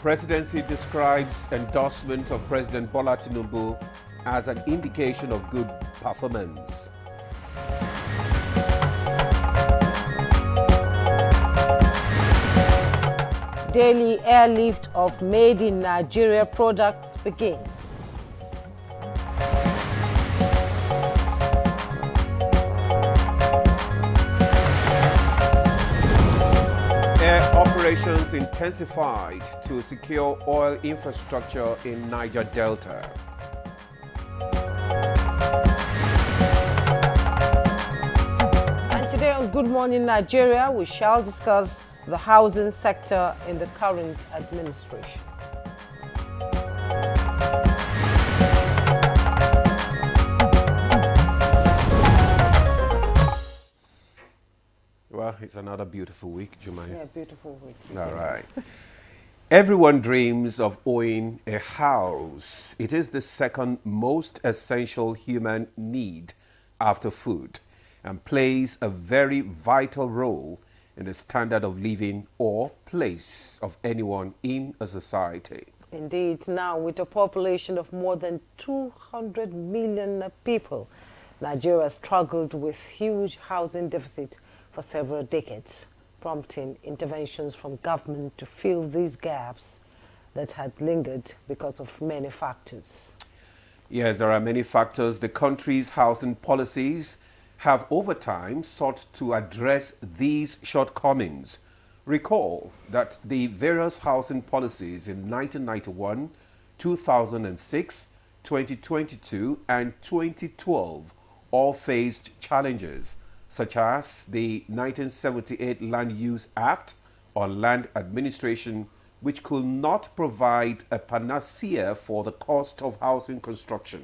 Presidency describes endorsement of President Bola Tinubu as an indication of good performance. Daily airlift of made in Nigeria products begins. Air operations intensified to secure oil infrastructure in Niger Delta. And today on Good Morning Nigeria, we shall discuss the housing sector in the current administration. Well, it's another beautiful week, Jumai. Yeah, beautiful week. All right. Everyone dreams of owning a house. It is the second most essential human need after food and plays a very vital role in the standard of living or place of anyone in a society. Indeed, now with a population of more than 200 million people, Nigeria struggled with huge housing deficit for several decades, prompting interventions from government to fill these gaps that had lingered because of many factors. Yes, there are many factors. The country's housing policies have over time sought to address these shortcomings. Recall that the various housing policies in 1991, 2006, 2022 and 2012 all faced challenges such as the 1978 Land Use Act on land administration, which could not provide a panacea for the cost of housing construction.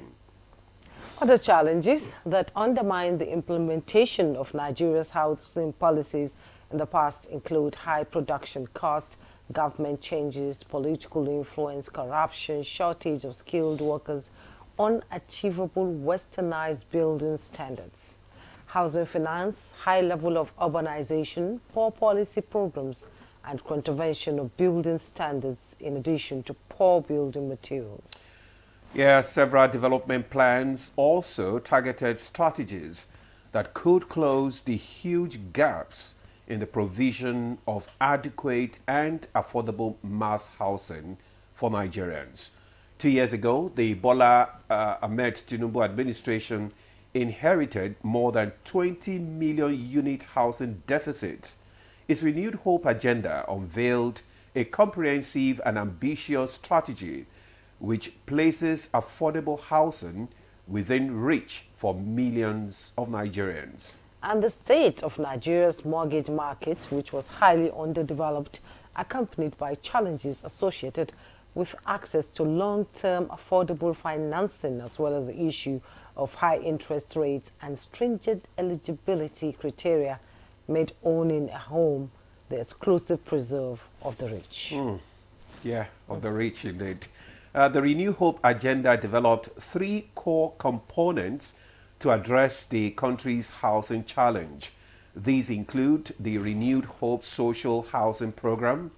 Other challenges that undermine the implementation of Nigeria's housing policies in the past include high production cost, government changes, political influence, corruption, shortage of skilled workers, unachievable westernized building standards, housing finance, high level of urbanization, poor policy programs, and contravention of building standards in addition to poor building materials. Yeah, several development plans also targeted strategies that could close the huge gaps in the provision of adequate and affordable mass housing for Nigerians. 2 years ago, the Bola Ahmed Tinubu administration inherited more than 20 million unit housing deficit. Its renewed hope agenda unveiled a comprehensive and ambitious strategy which places affordable housing within reach for millions of Nigerians. And the state of Nigeria's mortgage market, which was highly underdeveloped, accompanied by challenges associated with access to long-term affordable financing, as well as the issue of high interest rates and stringent eligibility criteria, made owning a home the exclusive preserve of the rich. Yeah, of the rich indeed. The Renew Hope agenda developed three core components to address the country's housing challenge. These include the Renewed Hope Social Housing Program,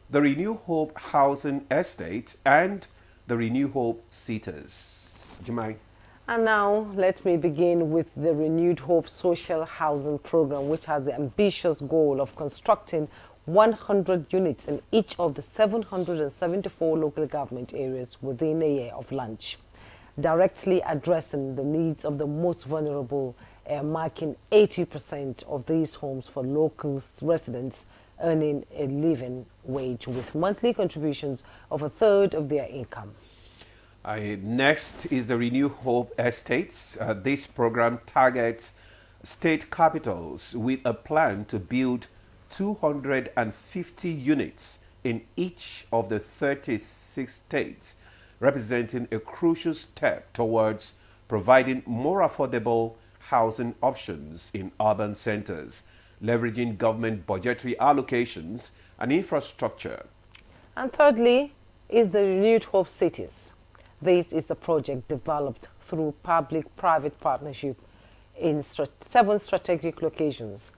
the Renew Hope Housing Estate, and the Renew Hope Sitters. Jumai. And now let me begin with the Renewed Hope Social Housing Program, which has the ambitious goal of constructing 100 units in each of the 774 local government areas within a year of launch, directly addressing the needs of the most vulnerable, marking 80% of these homes for local residents earning a living wage with monthly contributions of a third of their income. Next is the Renew Hope Estates. This program targets state capitals with a plan to build 250 units in each of the 36 states, representing a crucial step towards providing more affordable housing options in urban centers, leveraging government budgetary allocations and infrastructure. And thirdly is the Renewed Hope Cities. This is a project developed through public-private partnership in 7 strategic locations.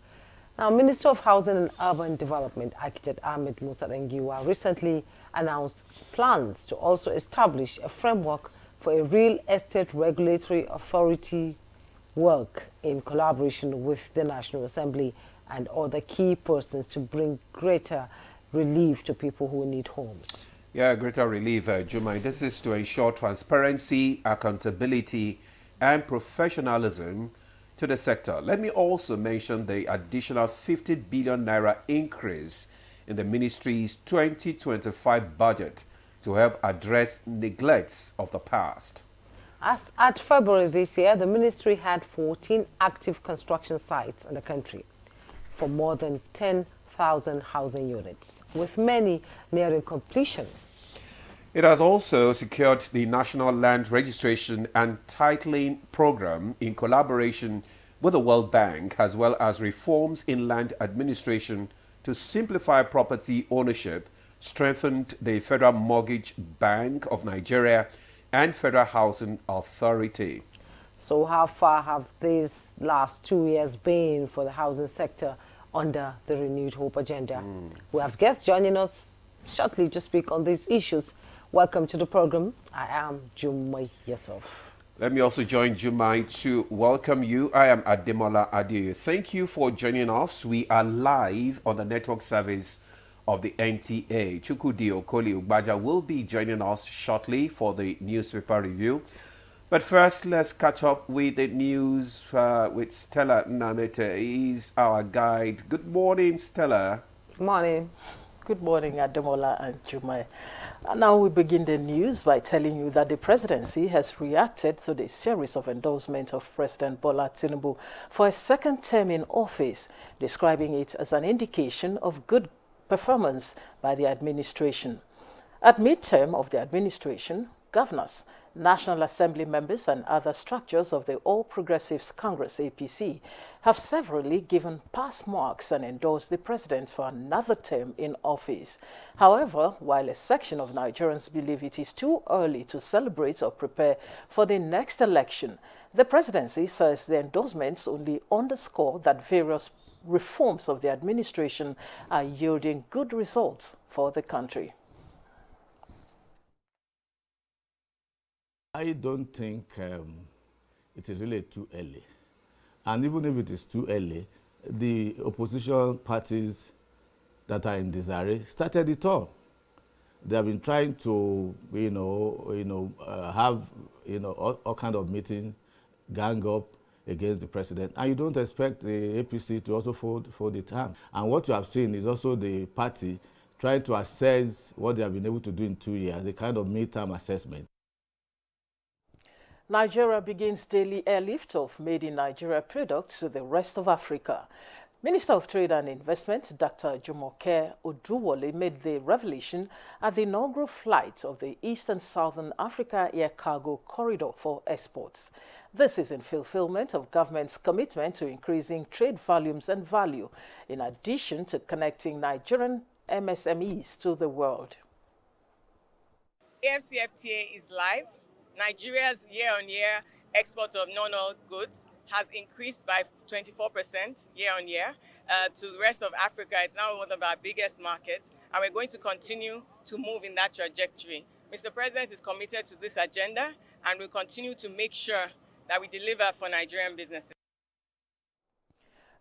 Now, Minister of Housing and Urban Development, Architect Ahmed Musa Dengiwa, recently announced plans to also establish a framework for a real estate regulatory authority work in collaboration with the National Assembly and other key persons to bring greater relief to people who need homes. Yeah, greater relief, Juma. This is to ensure transparency, accountability, and professionalism to the sector. Let me also mention the additional 50 billion naira increase in the ministry's 2025 budget to help address neglects of the past. As at February this year, the ministry had 14 active construction sites in the country for more than 10,000 housing units, with many nearing completion. It has also secured the National Land Registration and Titling Program in collaboration with the World Bank, as well as reforms in land administration to simplify property ownership, strengthened the Federal Mortgage Bank of Nigeria and Federal Housing Authority. So how far have these last 2 years been for the housing sector under the Renewed Hope agenda? We have guests joining us shortly to speak on these issues. Welcome to the program. I am Jumai Yusuf. Let me also join Jumai to welcome you. I am Ademola Adeoye. Thank you for joining us. We are live on the network service of the NTA. Chukudi Okoli Ugbaja will be joining us shortly for the newspaper review. But first, let's catch up with the news with Stella Namete. He's our guide. Good morning, Stella. Good morning. Good morning, Ademola and Jumai. And now we begin the news by telling you that the presidency has reacted to the series of endorsements of President Bola Tinubu for a second term in office, describing it as an indication of good performance by the administration. At midterm of the administration, governors, National Assembly members and other structures of the All Progressives Congress APC have severally given pass marks and endorsed the president for another term in office. However, while a section of Nigerians believe it is too early to celebrate or prepare for the next election, the presidency says the endorsements only underscore that various reforms of the administration are yielding good results for the country. I don't think it is really too early. And even if it is too early, the opposition parties that are in disarray started it all. They have been trying to, have, all kind of meetings, gang up against the president. And you don't expect the APC to also fold its hand. And what you have seen is also the party trying to assess what they have been able to do in 2 years, a kind of midterm assessment. Nigeria begins daily airlift of made in Nigeria products to the rest of Africa. Minister of Trade and Investment, Dr. Jumoke Oduwole, made the revelation at the inaugural flight of the East and Southern Africa Air Cargo Corridor for exports. This is in fulfillment of government's commitment to increasing trade volumes and value, in addition to connecting Nigerian MSMEs to the world. AfCFTA is live. Nigeria's year-on-year export of non-oil goods has increased by 24% year-on-year. To the rest of Africa, it's now one of our biggest markets, and we're going to continue to move in that trajectory. Mr. President is committed to this agenda, and will continue to make sure that we deliver for Nigerian businesses.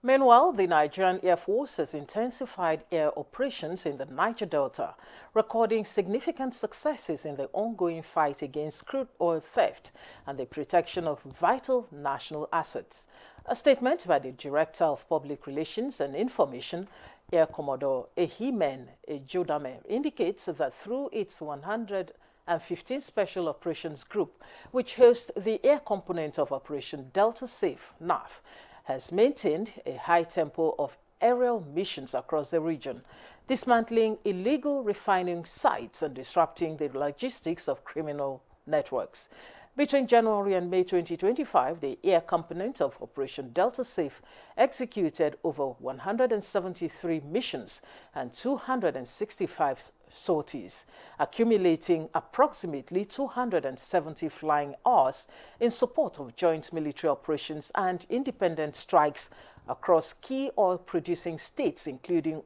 Meanwhile, the Nigerian Air Force has intensified air operations in the Niger Delta, recording significant successes in the ongoing fight against crude oil theft and the protection of vital national assets. A statement by the Director of Public Relations and Information, Air Commodore Ehimen Ejodame, indicates that through its 115 Special Operations Group, which hosts the air component of Operation Delta Safe, NAF, has maintained a high tempo of aerial missions across the region, dismantling illegal refining sites and disrupting the logistics of criminal networks. Between January and May 2025, the air component of Operation Delta Safe executed over 173 missions and 265 sorties, accumulating approximately 270 flying hours in support of joint military operations and independent strikes across key oil-producing states, including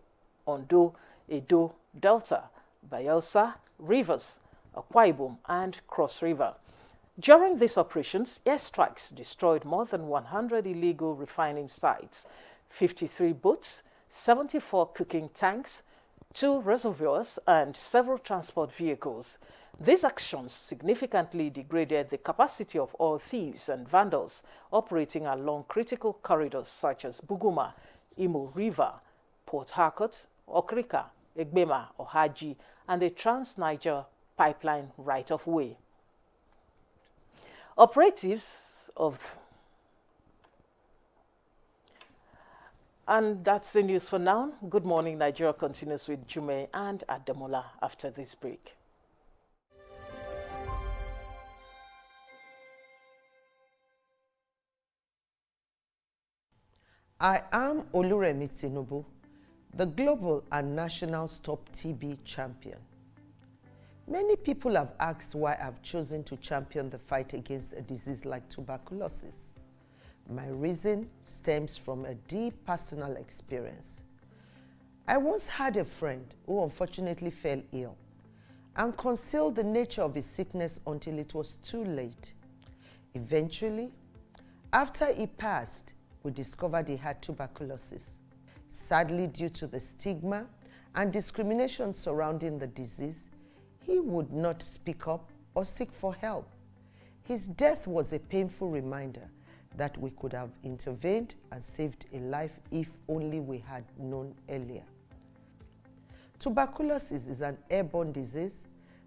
Ondo, Edo, Delta, Bayelsa, Rivers, Akwa Ibom, and Cross River. During these operations, airstrikes destroyed more than 100 illegal refining sites, 53 boats, 74 cooking tanks, 2 reservoirs, and several transport vehicles. These actions significantly degraded the capacity of oil thieves and vandals operating along critical corridors such as Buguma, Imo River, Port Harcourt, Okrika, Egbema, Ohaji, and the Trans-Niger pipeline right-of-way. Operatives of... And that's the news for now. Good morning, Nigeria continues with Jume and Ademola after this break. I am Oluremi Tinubu, the global and national Stop TB champion. Many people have asked why I've chosen to champion the fight against a disease like tuberculosis. My reason stems from a deep personal experience. I once had a friend who unfortunately fell ill and concealed the nature of his sickness until it was too late. Eventually, after he passed, we discovered he had tuberculosis. Sadly, due to the stigma and discrimination surrounding the disease, he would not speak up or seek for help. His death was a painful reminder that we could have intervened and saved a life if only we had known earlier. Tuberculosis is an airborne disease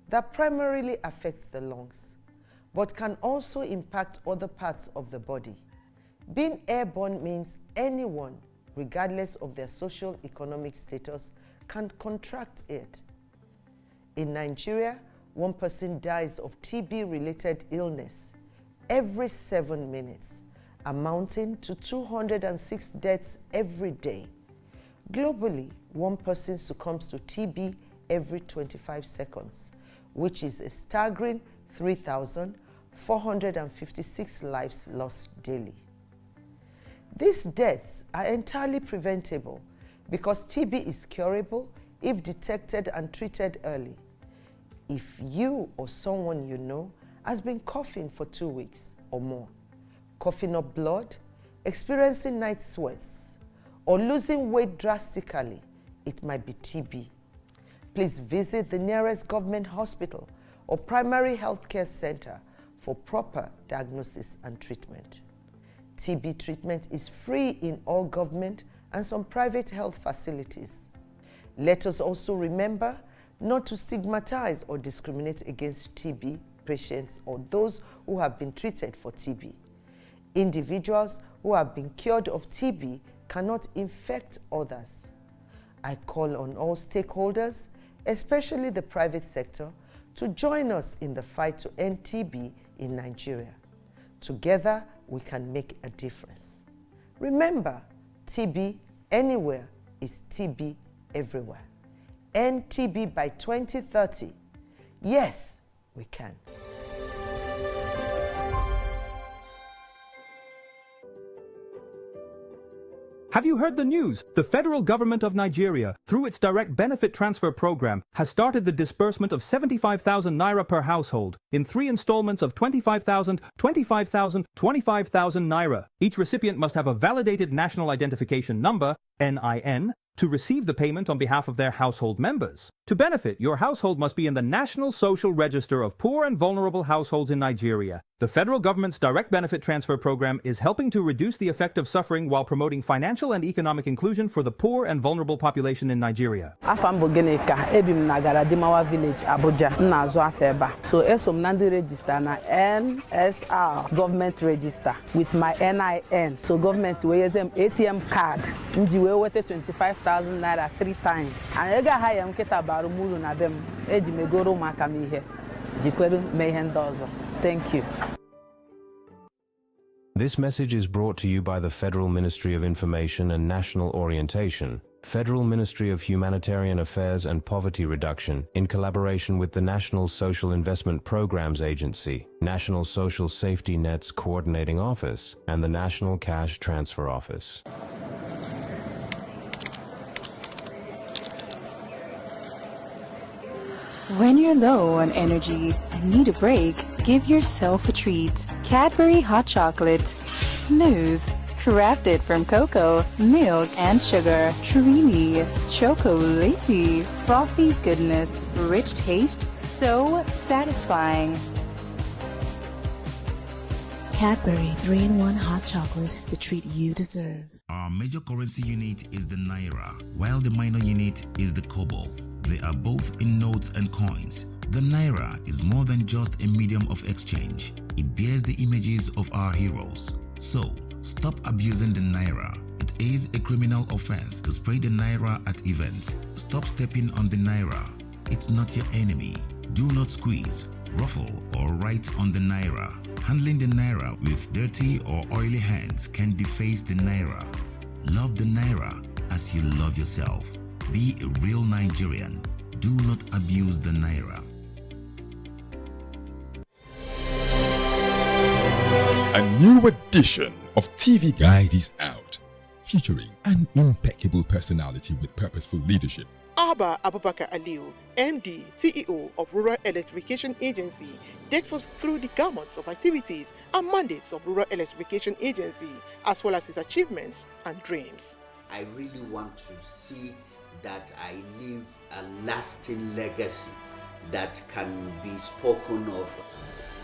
that primarily affects the lungs, but can also impact other parts of the body. Being airborne means anyone, regardless of their social economic status, can contract it. In Nigeria, 1 person dies of TB-related illness every 7 minutes, amounting to 206 deaths every day. Globally, 1 person succumbs to TB every 25 seconds, which is a staggering 3,456 lives lost daily. These deaths are entirely preventable because TB is curable if detected and treated early. If you or someone you know has been coughing for 2 weeks or more, coughing up blood, experiencing night sweats, or losing weight drastically, it might be TB. Please visit the nearest government hospital or primary health care center for proper diagnosis and treatment. TB treatment is free in all government and some private health facilities. Let us also remember not to stigmatize or discriminate against TB patients or those who have been treated for TB. Individuals who have been cured of TB cannot infect others. I call on all stakeholders, especially the private sector, to join us in the fight to end TB in Nigeria. Together, we can make a difference. Remember, TB anywhere is TB everywhere. End TB by 2030. Yes, we can. Have you heard the news? The federal government of Nigeria, through its direct benefit transfer program, has started the disbursement of 75,000 naira per household in 3 installments of 25,000, 25,000, 25,000 naira. Each recipient must have a validated national identification number, NIN, to receive the payment on behalf of their household members. To benefit, your household must be in the National Social Register of Poor and Vulnerable Households in Nigeria. The federal government's direct benefit transfer program is helping to reduce the effect of suffering while promoting financial and economic inclusion for the poor and vulnerable population in Nigeria. Afam Bogeneka, Ebim Nagara Dimawa Village, Abuja, Nazo Afeba. So Esom Nandi register na NSR government register with my NIN. So government we use ATM card. Njiwe wete 25,000 naira 3 times. And ega haya mketa barumuru na dem eji megoro makamihe. Jikweru mehendozo. Thank you. This message is brought to you by the Federal Ministry of Information and National Orientation, Federal Ministry of Humanitarian Affairs and Poverty Reduction, in collaboration with the National Social Investment Programs Agency, National Social Safety Nets Coordinating Office, and the National Cash Transfer Office. When you're low on energy and need a break, give yourself a treat. Cadbury Hot Chocolate. Smooth. Crafted from cocoa, milk, and sugar. Creamy. Chocolatey. Frothy goodness. Rich taste. So satisfying. Cadbury 3-in-1 Hot Chocolate. The treat you deserve. Our major currency unit is the Naira, while the minor unit is the Kobo. They are both in notes and coins. The Naira is more than just a medium of exchange. It bears the images of our heroes. So, stop abusing the Naira. It is a criminal offense to spray the Naira at events. Stop stepping on the Naira. It's not your enemy. Do not squeeze, ruffle, or write on the Naira. Handling the Naira with dirty or oily hands can deface the Naira. Love the Naira as you love yourself. Be a real Nigerian. Do not abuse the Naira. A new edition of TV Guide is out, featuring an impeccable personality with purposeful leadership. Abba Abubakar Aliu, MD, CEO of Rural Electrification Agency, takes us through the gamut of activities and mandates of Rural Electrification Agency, as well as its achievements and dreams. I really want to see that I leave a lasting legacy that can be spoken of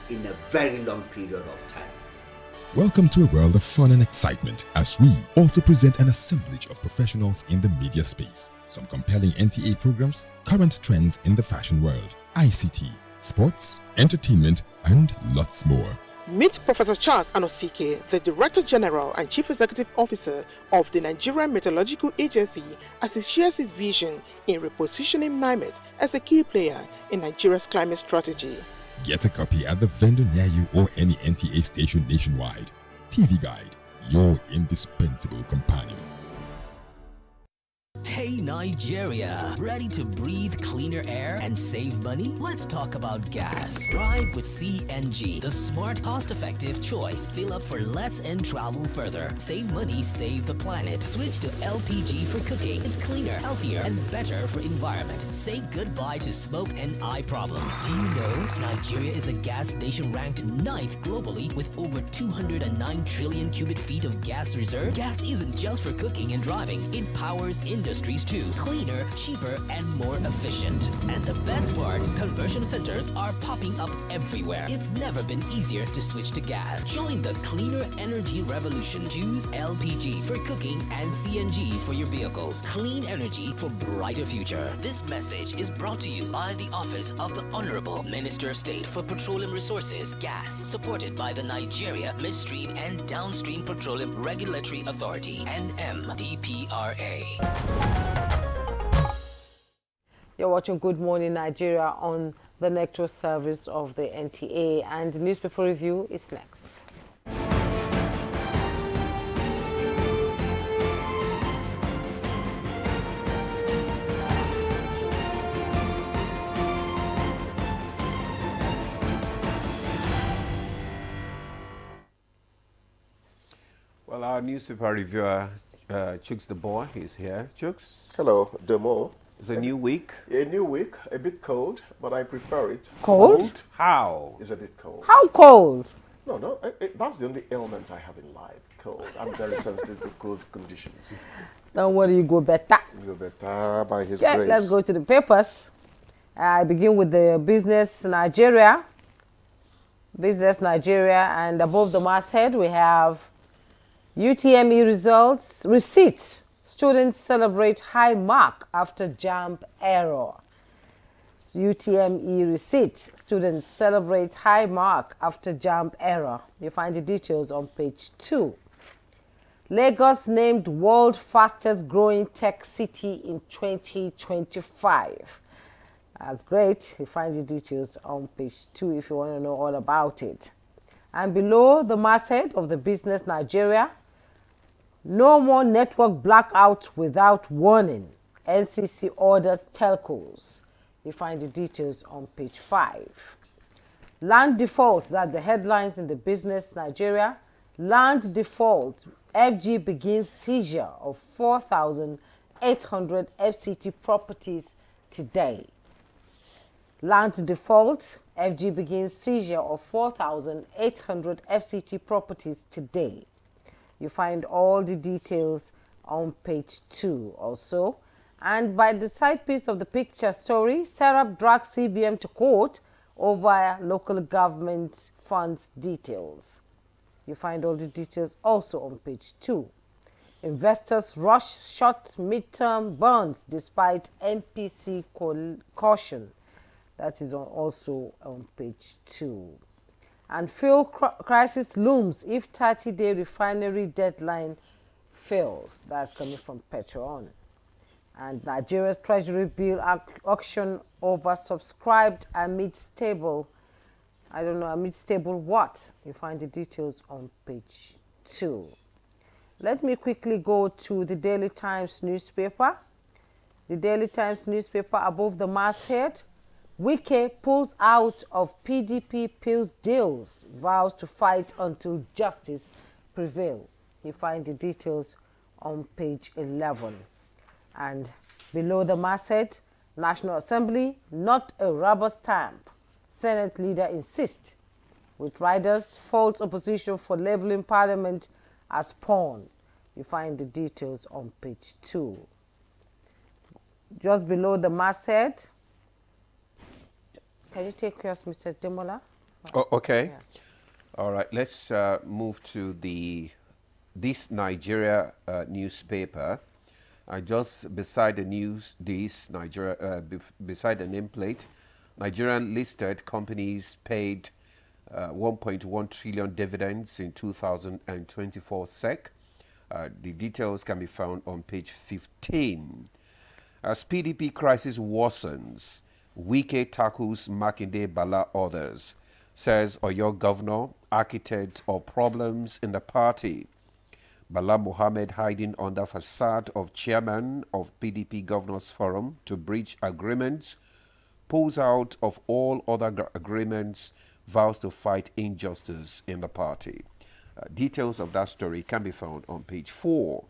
in a very long period of time. Welcome to a world of fun and excitement as we also present an assemblage of professionals in the media space. Some compelling NTA programs, current trends in the fashion world, ICT, sports, entertainment, and lots more. Meet Professor Charles Anosike, the Director General and Chief Executive Officer of the Nigerian Meteorological Agency, as he shares his vision in repositioning NIMET as a key player in Nigeria's climate strategy. Get a copy at the vendor near you or any NTA station nationwide. TV Guide, your indispensable companion. Hey Nigeria, ready to breathe cleaner air and save money? Let's talk about gas. Drive with CNG, the smart, cost-effective choice. Fill up for less and travel further. Save money, save the planet. Switch to LPG for cooking. It's cleaner, healthier, and better for environment. Say goodbye to smoke and eye problems. Do you know Nigeria is a gas nation ranked 9th globally with over 209 trillion cubic feet of gas reserve? Gas isn't just for cooking and driving. It powers industries too. Cleaner, cheaper, and more efficient. And the best part, conversion centers are popping up everywhere. It's never been easier to switch to gas. Join the cleaner energy revolution. Choose LPG for cooking and CNG for your vehicles. Clean energy for brighter future. This message is brought to you by the Office of the Honorable Minister of State for Petroleum Resources, Gas, supported by the Nigeria Midstream and Downstream Petroleum Regulatory Authority, NMDPRA. You're watching Good Morning Nigeria on the network service of the NTA, and the newspaper review is next. Well, our newspaper reviewer, Chooks the Boy, is here. Chooks. Hello, Demo. It's a new week. A new week, a bit cold, but I prefer it. Cold? How? It's a bit cold. How cold? No, that's the only ailment I have in life, cold. I'm very sensitive to cold conditions. Don't worry, you go better. You go better by His Okay, grace. let's go to the papers. I begin with the Business Nigeria. Business Nigeria, and above the masthead we have UTME results, receipts. Students celebrate high mark after JAMB error. UTME receipts. Students celebrate high mark after JAMB error. You find the details on page 2. Lagos named world fastest growing tech city in 2025. That's great. You find the details on page 2 if you want to know all about it. And below the masthead of the Business Nigeria, no more network blackout without warning. NCC orders telcos. You find the details on page 5. Land default, that's the headlines in the Business Nigeria. Land default, FG begins seizure of 4,800 FCT properties today. Land default, FG begins seizure of 4,800 FCT properties today. You find all the details on page 2 also. And by the side piece of the picture story, Serap drags CBM to court over local government funds details. You find all the details also on page 2. Investors rush short midterm bonds despite MPC caution. That is also on page 2. And fuel crisis looms if 30-day refinery deadline fails. That's coming from Petron. And Nigeria's treasury bill auction oversubscribed amid stable, I don't know, amid stable what? You find the details on page 2. Let me quickly go to the Daily Times newspaper. The Daily Times newspaper above the masthead. Wike pulls out of PDP pills deals, vows to fight until justice prevails. You find the details on page 11. And below the masthead, National Assembly, not a rubber stamp. Senate leader insists. With riders, faults opposition for labeling Parliament as pawn. You find the details on page 2. Just below the masthead, can you take yours, Mr. Demola? Oh, okay. Yes. All right. Let's move to this Nigeria newspaper. Just beside the news, beside the nameplate, Nigerian listed companies paid 1.1 trillion dividends in 2024 SEC. The details can be found on page 15. As PDP crisis worsens, Wike tackles Makinde Bala others, says Oyo governor, architect of problems in the party. Bala Mohammed hiding under facade of chairman of PDP Governors Forum to breach agreements, pulls out of all other agreements, vows to fight injustice in the party. Details of that story can be found on page 4.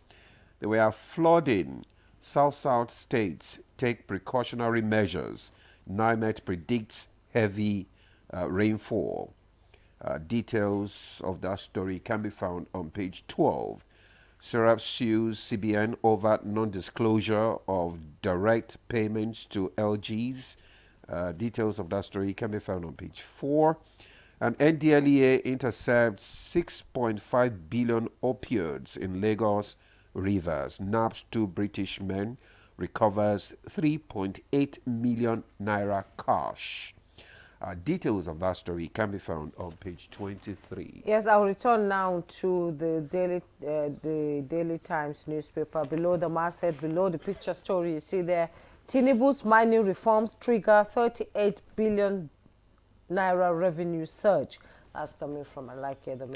There were flooding. South states take precautionary measures. NIMET predicts heavy rainfall. Details of that story can be found on page 12. Serap sues CBN over non-disclosure of direct payments to LGs. Details of that story can be found on page 4. And NDLEA intercepts 6.5 billion opioids in Lagos rivers. Naps 2 British men, recovers 3.8 million naira cash. Details of that story can be found on page 23. Yes, I'll return now to the Daily Times newspaper. Below the masthead, below the picture story, you see there, Tinubu's mining reforms trigger 38 billion naira revenue surge. That's coming from Alake, the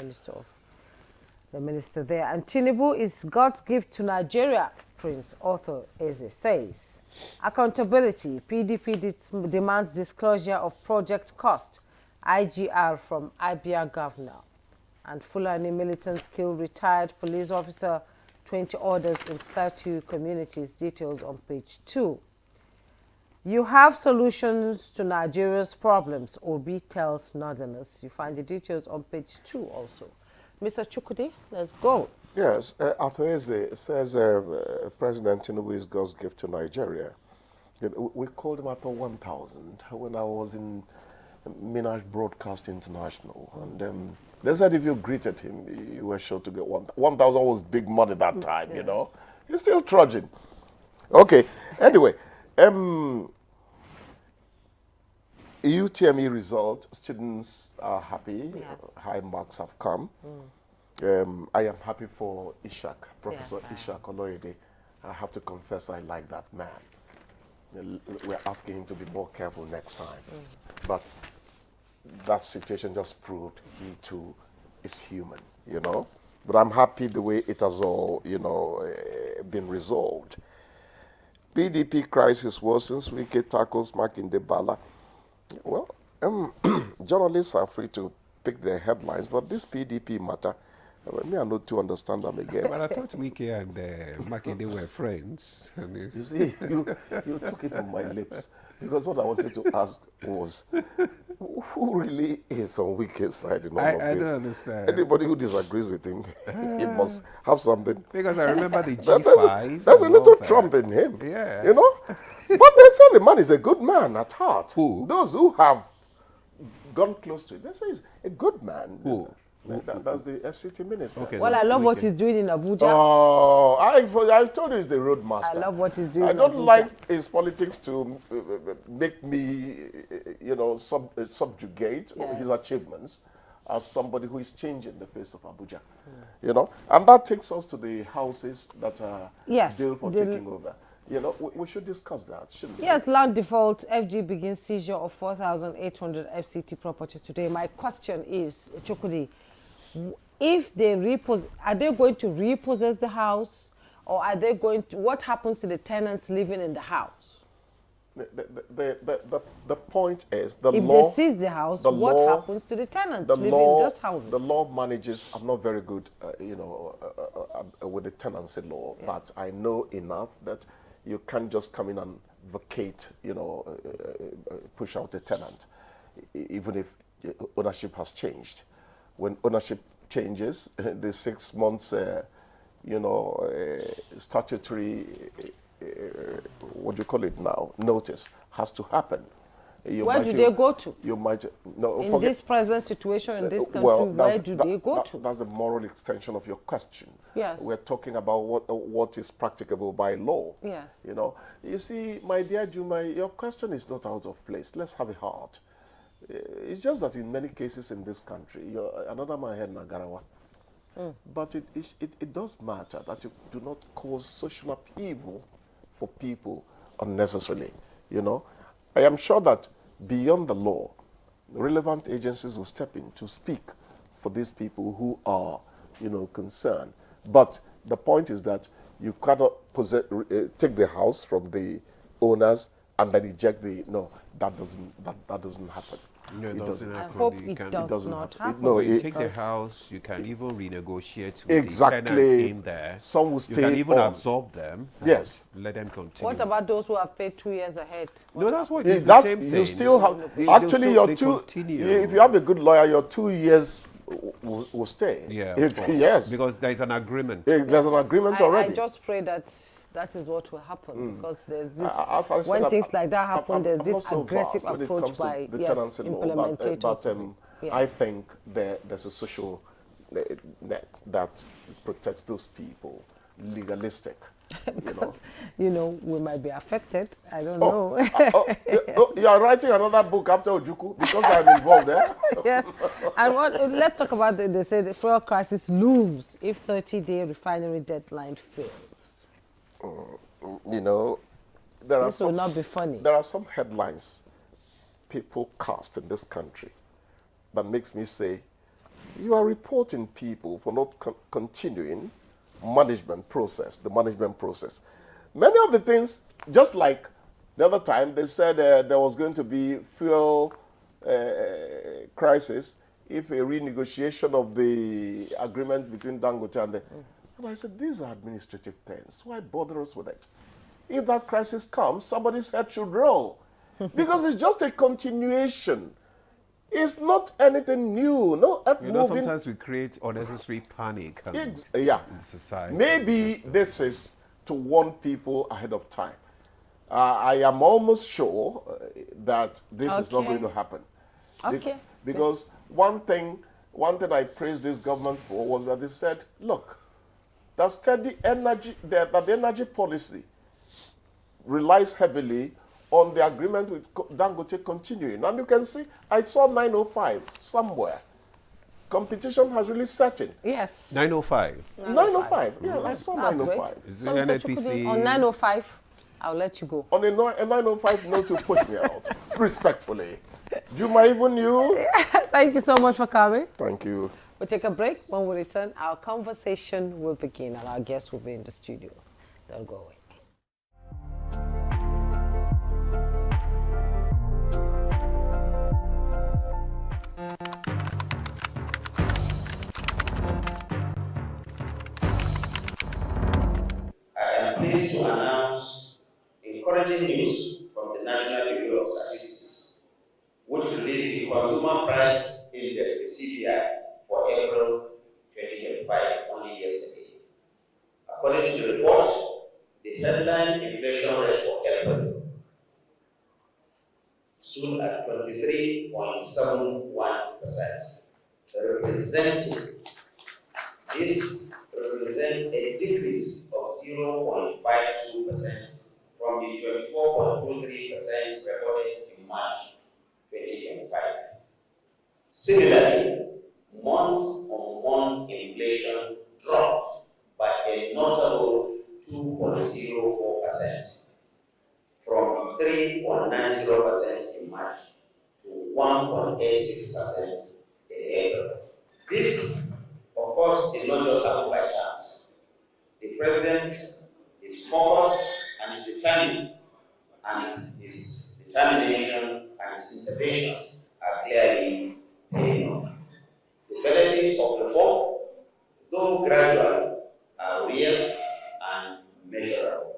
minister there. And Tinubu is God's gift to Nigeria, Prince Arthur Eze says. Accountability. PDP demands disclosure of project cost. IGR from Abia governor. And Fulani militants kill retired police officer. 20 orders in 30 communities. Details on page 2. You have solutions to Nigeria's problems, Obi tells Northerners. You find the details on page 2 also. Mr. Chukwudi, let's go. Yes, Arthur Eze says President Tinubu is God's gift to Nigeria. We called him Arthur 1000 when I was in Minaj Broadcast International. And they said if you greeted him, you were sure to get 1,000. 1,000 was big money that time, yes. You know. He's still trudging. Okay, anyway. UTME result, students are happy, yes. High marks have come. I am happy for Ishak, Professor Ishak Oloyede. I have to confess I like that man. We're asking him to be more careful next time. But that situation just proved he too is human, you know. But I'm happy the way it has all, you know, been resolved. PDP crisis worsens, Wike tackles Makinde Bala. Well, journalists are free to pick their headlines, but this PDP matter, me I not to understand them again. But I thought Wike and Makinde were friends. You see, you took it from my lips. Because what I wanted to ask was, who really is on Wike's side in all of this? I don't understand. Anybody who disagrees with him, he must have something. Because I remember the G5. There's a little Trump in him. Yeah. You know? But they say the man is a good man at heart. Who? Those who have gone close to it, they say he's a good man. Who? That's the FCT minister. Okay, well, I love what he's doing in Abuja. Oh, I told you he's the roadmaster. I love what he's doing. I don't like his politics to make me, subjugate his achievements as somebody who is changing the face of Abuja. You know, and that takes us to the houses that are due for taking over. You know, we should discuss that, shouldn't we? Yes, land default. FG begins seizure of 4,800 FCT properties today. My question is, Chukudi, if they are they going to repossess the house, or are they going to? What happens to the tenants living in the house? The point is if they seize the house, what happens to the tenants living in those houses? The law managers are not very good, with the tenancy law, but I know enough that you can't just come in and vacate, push out a tenant, even if ownership has changed. When ownership changes, the 6 months, statutory, what do you call it now, notice has to happen. Where do they go to? You might in this present situation in this country. Where do they go to? That's the moral extension of your question. Yes, we're talking about what is practicable by law. Yes, you see, my dear Juma, your question is not out of place. Let's have a heart. It's just that in many cases in this country, another man had Nagarawa. But it does matter that you do not cause social upheaval for people unnecessarily. I am sure that beyond the law, relevant agencies will step in to speak for these people who are, concerned. But the point is that you cannot take the house from the owners and then eject that doesn't happen. No, it doesn't happen. I hope it does not happen. You take the house, you can even renegotiate with the tenants in there. Some will stay You can even absorb them. Yes. Let them continue. What about those who have paid 2 years ahead? No, that's what it's the same thing. You still have, actually, if you have a good lawyer, your 2 years will stay. Yeah, yes. Because there is an agreement. There's an agreement already. I just pray that is what will happen, because there's this, when things like that happen, there's this aggressive approach by implementators. But I think there's a social net that protects those people, legalistic. Because, we might be affected. I don't know. You are writing another book after Ojukwu because I'm involved there. Yes. And let's talk about they say the fuel crisis looms if 30-day refinery deadline fails. This will not be funny. There are some headlines people cast in this country that makes me say, you are reporting people for not continuing the management process. Many of the things, just like the other time, they said there was going to be fuel crisis if a renegotiation of the agreement between Dangote and and I said, these are administrative things. Why bother us with it? If that crisis comes, somebody's head should roll. Because it's just a continuation. It's not anything new. Sometimes we create unnecessary panic in society. Maybe this is to warn people ahead of time. I am almost sure that this is not going to happen. Okay. Because one thing I praised this government for was that they said, look, that steady energy, that the energy policy relies heavily on the agreement with Dangote continuing. And you can see, I saw 905 somewhere. Competition has really set in. Yes. 905? 905, yeah, I saw 905. Is it NNPC? On 905, I'll let you go. On a 905 note to push me out, respectfully. Juma, even you? Thank you so much for coming. Thank you. We'll take a break. When we return, our conversation will begin and our guests will be in the studio. Don't go away. I am pleased to announce encouraging news from the National Bureau Consumer Price Index, the CPI, for April 2025, only yesterday. According to the report, the headline inflation rate for April stood at 23.71%, this represents a decrease of 0.52% from the 24.23% recorded in March 2025. Similarly, month-on-month inflation dropped by a notable 2.04% from 3.90% in March to 1.86% in April. This, of course, did not just happen by chance. The president is focused and is determined, and his determination and his interventions are clearly paying off. The benefits of reform, though gradual, are real and measurable.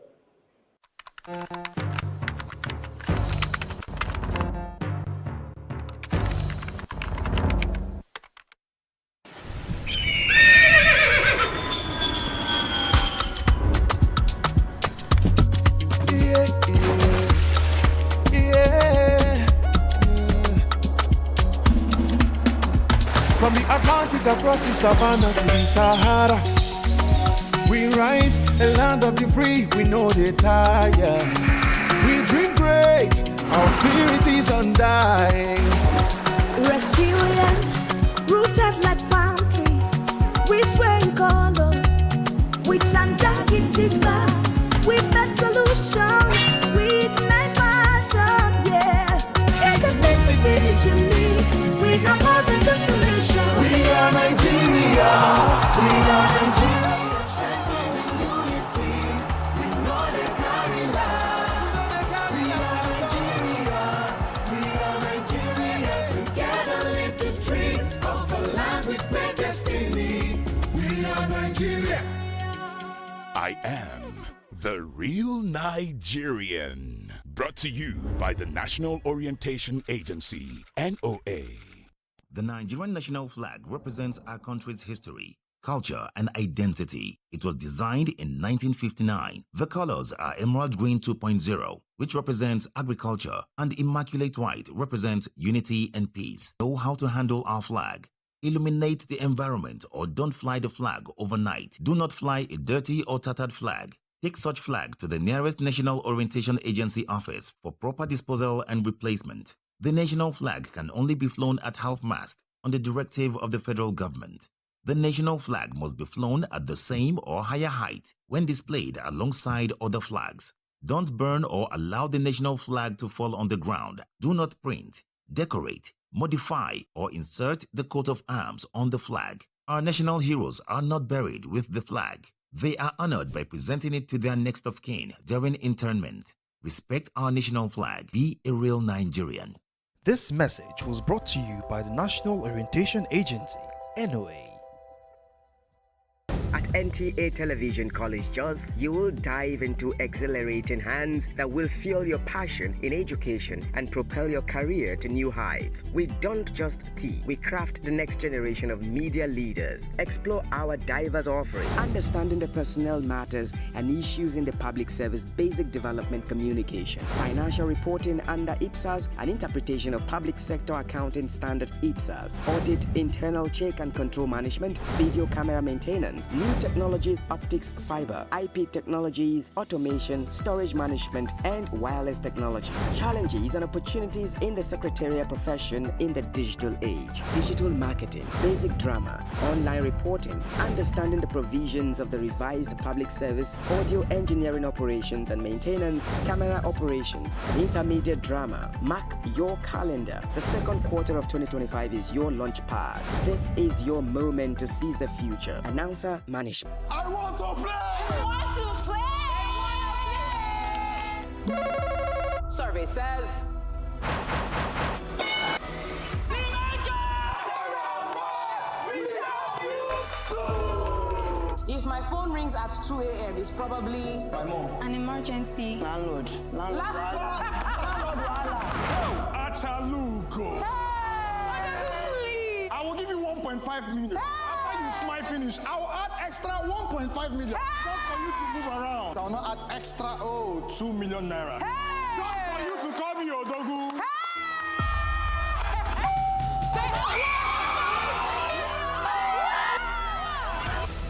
From the Atlantic across the savannah to the Sahara, we rise, a land of the free, we know they tire. We dream great, our spirit is undying. Resilient, rooted like palm tree, we sway in colors, with undying deeper, we bet solutions, we ignite passion, yeah. Ethnicity is unique, we have more than destination. We are Nigeria, we are Nigeria. Strengthening unity, we know they carry lives. We are Nigeria, together live the dream of a land with great destiny. We are Nigeria. I am the real Nigerian. Brought to you by the National Orientation Agency, NOA. The Nigerian national flag represents our country's history, culture, and identity. It was designed in 1959. The colors are Emerald Green 2.0, which represents agriculture, and Immaculate White represents unity and peace. Know how to handle our flag. Illuminate the environment or don't fly the flag overnight. Do not fly a dirty or tattered flag. Take such flag to the nearest National Orientation Agency office for proper disposal and replacement. The national flag can only be flown at half-mast on the directive of the federal government. The national flag must be flown at the same or higher height when displayed alongside other flags. Don't burn or allow the national flag to fall on the ground. Do not print, decorate, modify, or insert the coat of arms on the flag. Our national heroes are not buried with the flag. They are honored by presenting it to their next of kin during interment. Respect our national flag. Be a real Nigerian. This message was brought to you by the National Orientation Agency, NOA. At NTA Television College Jos, you will dive into exhilarating hands that will fuel your passion in education and propel your career to new heights. We don't just teach, we craft the next generation of media leaders. Explore our diverse offering, understanding the personnel matters and issues in the public service, basic development communication, financial reporting under IPSAS, and interpretation of public sector accounting standard IPSAS, audit, internal check and control management, video camera maintenance, new technologies, optics, fiber, IP technologies, automation, storage management, and wireless technology. Challenges and opportunities in the secretarial profession in the digital age. Digital marketing, basic drama, online reporting, understanding the provisions of the revised public service, audio engineering operations and maintenance, camera operations, and intermediate drama. Mark your calendar. The second quarter of 2025 is your launch pad. This is your moment to seize the future. Announcer Management. I want to play! I want to play! Survey says... If my phone rings at 2 a.m., it's probably... my mom. An emergency. Landlord. Landlord. Achaluko. Hey! 1.5 million. After you smile finish, I'll add extra 1.5 million just for you to move around. I'll not add extra 2 million naira. Just for you to call me Odogu.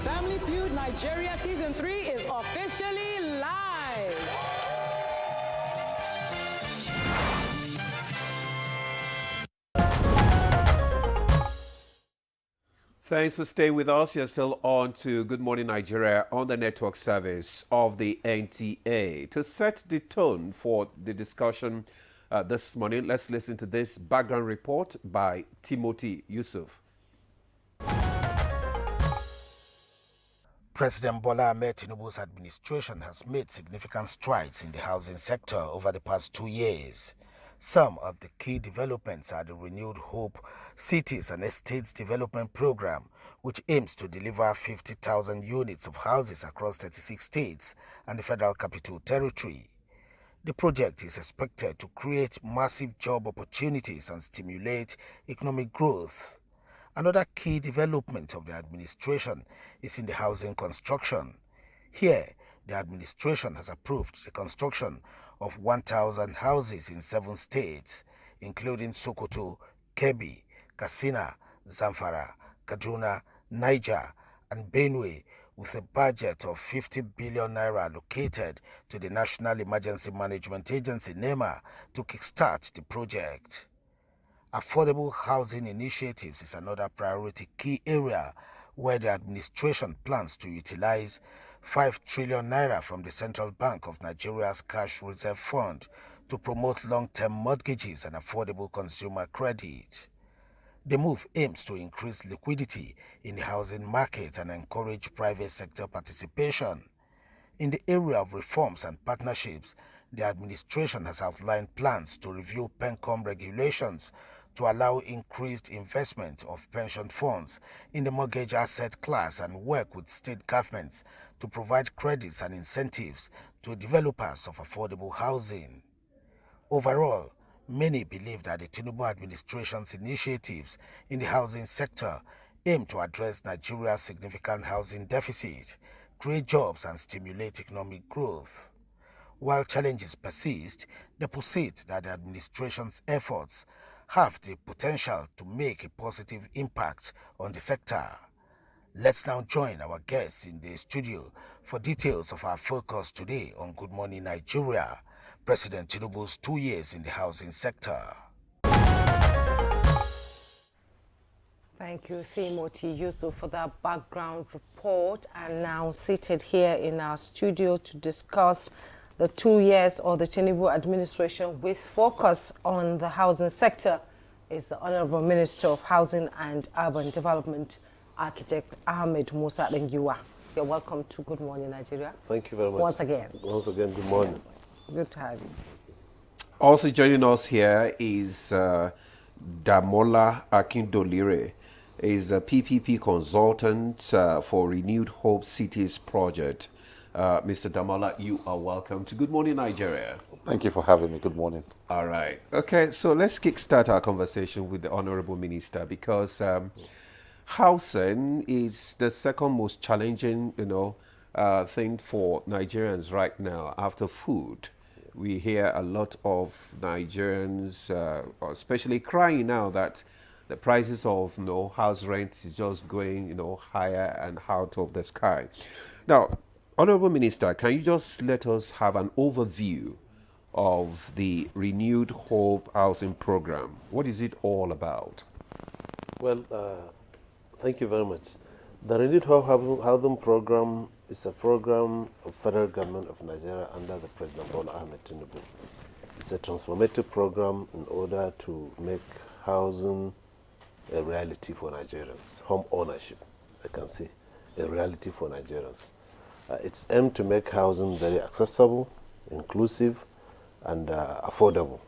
Family Feud Nigeria Season 3 is officially live. Thanks for staying with us. You're still on to Good Morning Nigeria on the network service of the NTA. To set the tone for the discussion this morning, let's listen to this background report by Timothy Yusuf. President Bola Ahmed Tinubu's administration has made significant strides in the housing sector over the past 2 years. Some of the key developments are the renewed Hope Cities and Estates Development Program, which aims to deliver 50,000 units of houses across 36 states and the Federal Capital Territory. The project is expected to create massive job opportunities and stimulate economic growth. Another key development of the administration is in the housing construction. Here, the administration has approved the construction of 1,000 houses in 7 states, including Sokoto, Kebbi, Katsina, Zamfara, Kaduna, Niger, and Benue, with a budget of 50 billion naira allocated to the National Emergency Management Agency, NEMA, to kickstart the project. Affordable housing initiatives is another priority key area where the administration plans to utilize 5 trillion naira from the Central Bank of Nigeria's Cash Reserve Fund to promote long-term mortgages and affordable consumer credit. The move aims to increase liquidity in the housing market and encourage private sector participation. In the area of reforms and partnerships, the administration has outlined plans to review PENCOM regulations to allow increased investment of pension funds in the mortgage asset class and work with state governments to provide credits and incentives to developers of affordable housing. Overall, many believe that the Tinubu administration's initiatives in the housing sector aim to address Nigeria's significant housing deficit, create jobs and stimulate economic growth. While challenges persist, they posit that the administration's efforts have the potential to make a positive impact on the sector. Let's now join our guests in the studio for details of our focus today on Good Morning Nigeria, President Tinubu's 2 years in the housing sector. Thank you, Timothy Yusuf, for that background report. And now seated here in our studio to discuss the 2 years of the Tinubu administration with focus on the housing sector is the Honorable Minister of Housing and Urban Development, Architect Ahmed Musa Lengiwa. You're welcome to Good Morning Nigeria. Thank you very much. Once again. Once again, good morning. Good to have you. Also joining us here is Damola Akindolire, is a PPP consultant for Renewed Hope Cities project. Mr. Damola, you are welcome to Good Morning Nigeria. Thank you for having me. Good morning. All right. Okay, so let's kickstart our conversation with the Honorable Minister, because housing is the second most challenging, thing for Nigerians right now after food. We hear a lot of Nigerians, especially crying now that the prices of house rent is just going higher and out of the sky. Now, Honorable Minister, can you just let us have an overview of the Renewed Hope Housing Program? What is it all about? Well, thank you very much. The Renewed Hope Housing Program is a program of Federal Government of Nigeria under the President Bola Ahmed Tinubu. It's a transformative program in order to make housing a reality for Nigerians. Home ownership, I can say, a reality for Nigerians. It's aimed to make housing very accessible, inclusive, and affordable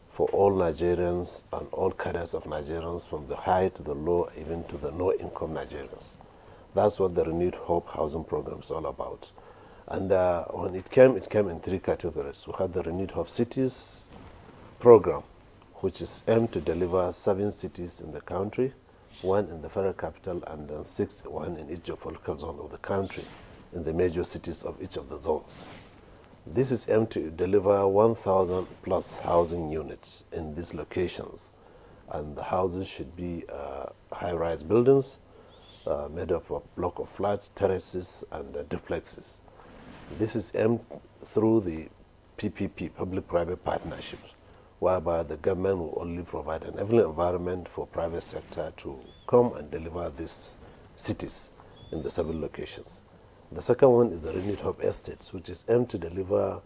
for all Nigerians and all cadres of Nigerians, from the high to the low, even to the low-income Nigerians. That's what the Renewed Hope Housing Program is all about. And when it came in 3 categories. We had the Renewed Hope Cities Program, which is aimed to deliver 7 cities in the country one in the federal capital, and then 6, one in each geopolitical zone of the country, in the major cities of each of the zones. This is aimed to deliver 1,000 plus housing units in these locations, and the houses should be high-rise buildings made up of a block of flats, terraces, and duplexes. This is aimed through the PPP, public-private partnerships, whereby the government will only provide an environment for private sector to come and deliver these cities in the 7 locations. The second one is the renewed hub estates, which is aimed to deliver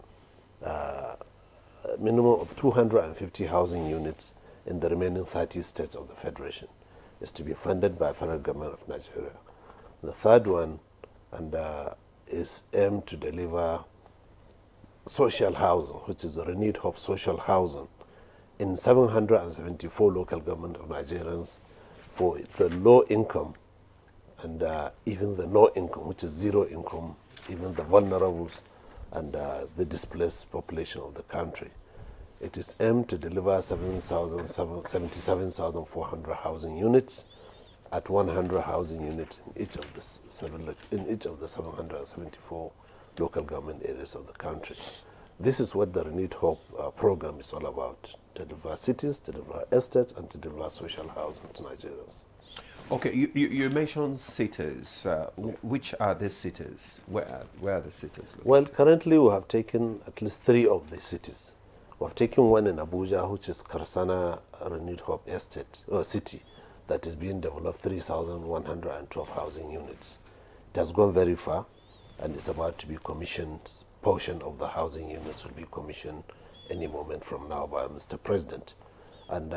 a minimum of 250 housing units in the remaining 30 states of the Federation. It's to be funded by the federal government of Nigeria. The third one is aimed to deliver social housing, which is the renewed hub social housing, in 774 local government of Nigerians for the low income and even the no income, which is zero income, even the vulnerables and the displaced population of the country. It is aimed to deliver 77,400 housing units at 100 housing units in each of the 774 local government areas of the country. This is what the Renewed Hope program is all about: to deliver cities, to deliver estates, and to deliver social housing to Nigerians. Okay, you mentioned cities. Which are the cities? Where are the cities located? Well, currently we have taken at least 3 of the cities. We have taken one in Abuja, which is Karsana Renewed Hope Estate, or city, that is being developed, 3,112 housing units. It has gone very far, and it's about to be commissioned. Portion of the housing units will be commissioned any moment from now by Mr. President. And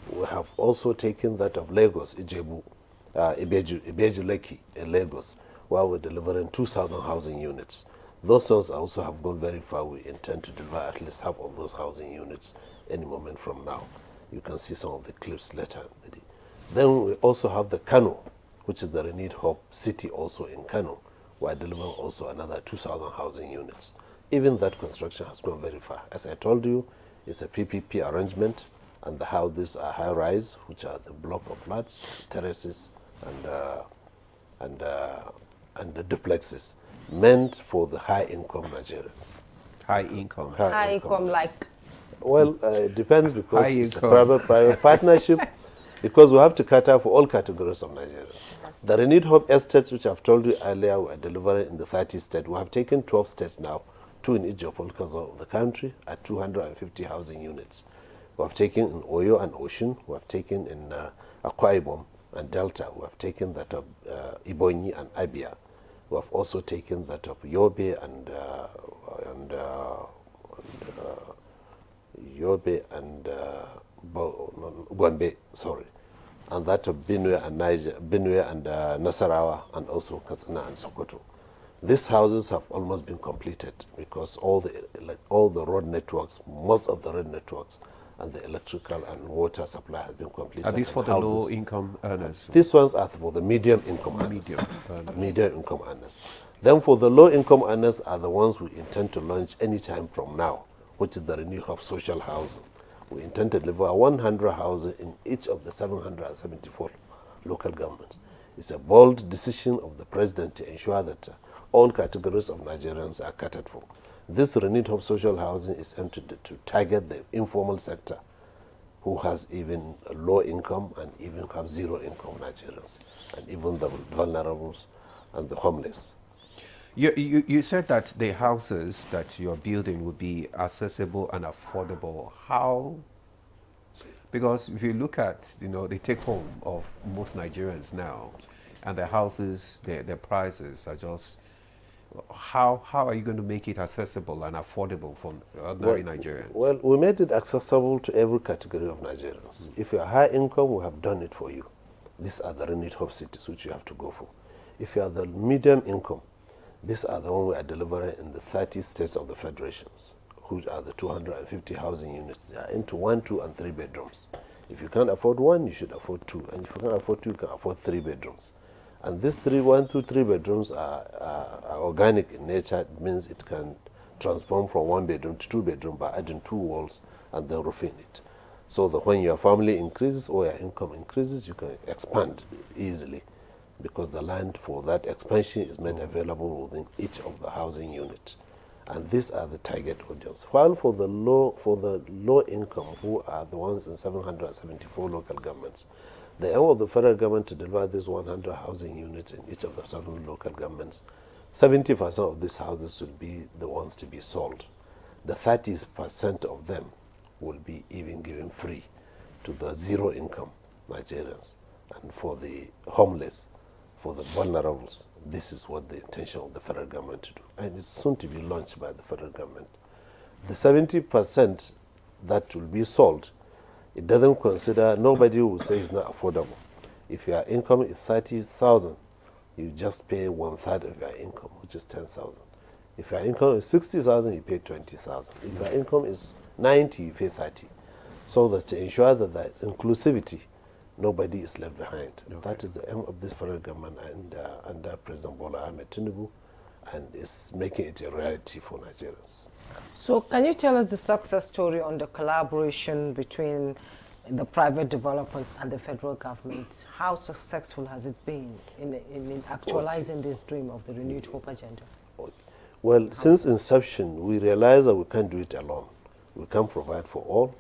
we have also taken that of Lagos, Ijebu, Ibeju Lekki in Lagos, where we're delivering 2,000 housing units. Those ones also have gone very far. We intend to deliver at least half of those housing units any moment from now. You can see some of the clips later. Then we also have the Kano, which is the Renewed Hope city also in Kano. We are delivering also another 2,000 housing units. Even that construction has gone very far. As I told you, it's a PPP arrangement, and the houses are high-rise, which are the block of flats, terraces, and the duplexes, meant for the high-income Nigerians. High income? High income, like? Well, it depends, because it's a private partnership, because we have to cater for all categories of Nigerians. Yes. The Renewed Hope Estates, which I've told you earlier, we are delivering in the 30 states. We have taken 12 states now, 2 in each geopolitical zone of the country, at 250 housing units. We have taken in Oyo and Osun. We have taken in Akwa Ibom and Delta. We have taken that of Ibonyi and Abia. We have also taken that of Yobe and Gombe, sorry, and that of Benue and Nasarawa, and also Katsina and Sokoto. These houses have almost been completed, because all the road networks, most of the road networks, and the electrical and water supply has been completed. Are these for the low-income earners? These ones are for the medium-income earners. Medium-income earners. Then for the low-income earners are the ones we intend to launch any time from now, which is the Renewed Hope Social Housing. We intend to deliver 100 houses in each of the 774 local governments. It's a bold decision of the President to ensure that all categories of Nigerians are catered for. This Renewed Hope Social Housing is aimed to target the informal sector, who has even a low income and even have zero income Nigerians, and even the vulnerables and the homeless. You said that the houses that you're building will be accessible and affordable. How? Because if you look at the take home of most Nigerians now, and the houses, their prices are just, how are you going to make it accessible and affordable for ordinary Nigerians? Well, we made it accessible to every category of Nigerians. If you're high income, we have done it for you. These are the Renewed Hope cities which you have to go for. If you are the medium income, these are the ones we are delivering in the 30 states of the federations, which are the 250 housing units. They are into 1, 2, and 3 bedrooms. If you can't afford 1, you should afford 2. And if you can't afford 2, you can afford 3 bedrooms. And these 1, 2, 3 bedrooms are organic in nature. It means it can transform from 1 bedroom to 2 bedroom by adding 2 walls and then roofing it. so that when your family increases or your income increases, you can expand easily, because the land for that expansion is made available within each of the housing units. And these are the target audience. While for the low income, who are the ones in 774 local governments, the aim of the federal government to deliver these 100 housing units in each of the 7 local governments, 70% of these houses will be the ones to be sold. The 30% of them will be even given free to the zero income Nigerians. And for the homeless, for the vulnerables, this is what the intention of the federal government to do. And it's soon to be launched by the federal government. The 70% that will be sold, it doesn't consider, nobody will say it's not affordable. If your income is 30,000, you just pay 1/3 of your income, which is 10,000. If your income is 60,000, you pay 20,000. If your income is 90, you pay 30. So that to ensure that there is inclusivity, nobody is left behind. Okay. That is the aim of this federal government and under President Bola Ahmed Tinubu, and is making it a reality for Nigerians. So can you tell us the success story on the collaboration between the private developers and the federal government? How successful has it been in actualizing this dream of the Renewed Hope agenda? Well, since inception, we realized that we can't do it alone. We can't provide for all,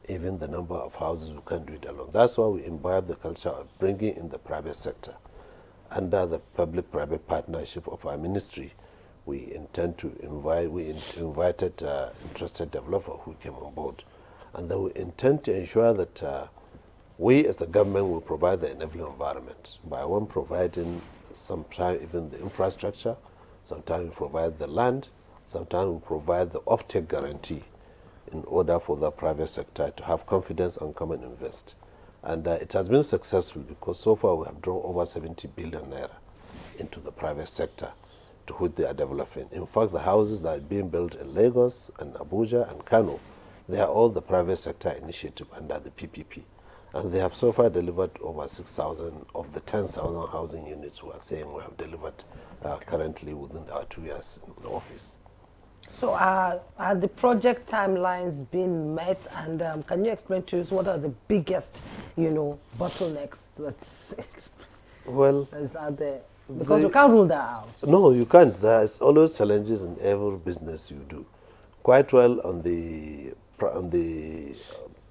even the number of houses, we can't do it alone. That's why we imbibe the culture of bringing in the private sector. Under the public-private partnership of our ministry, we intend to invited interested developers who came on board. And then we intend to ensure that we as a government will provide the enabling environment by one providing sometimes even the infrastructure, sometimes we provide the land, sometimes we provide the off-take guarantee in order for the private sector to have confidence and come and invest. And it has been successful because so far we have drawn over 70 billion naira into the private sector to which they are developing. In fact, the houses that are being built in Lagos and Abuja and Kano, they are all the private sector initiative under the PPP. And they have so far delivered over 6,000 of the 10,000 housing units we are saying we have delivered currently within our 2 years in office. So are the project timelines being met, and can you explain to us what are the biggest, bottlenecks are there? Because we can't rule that out. No, you can't. There's always challenges in every business you do. Quite well on the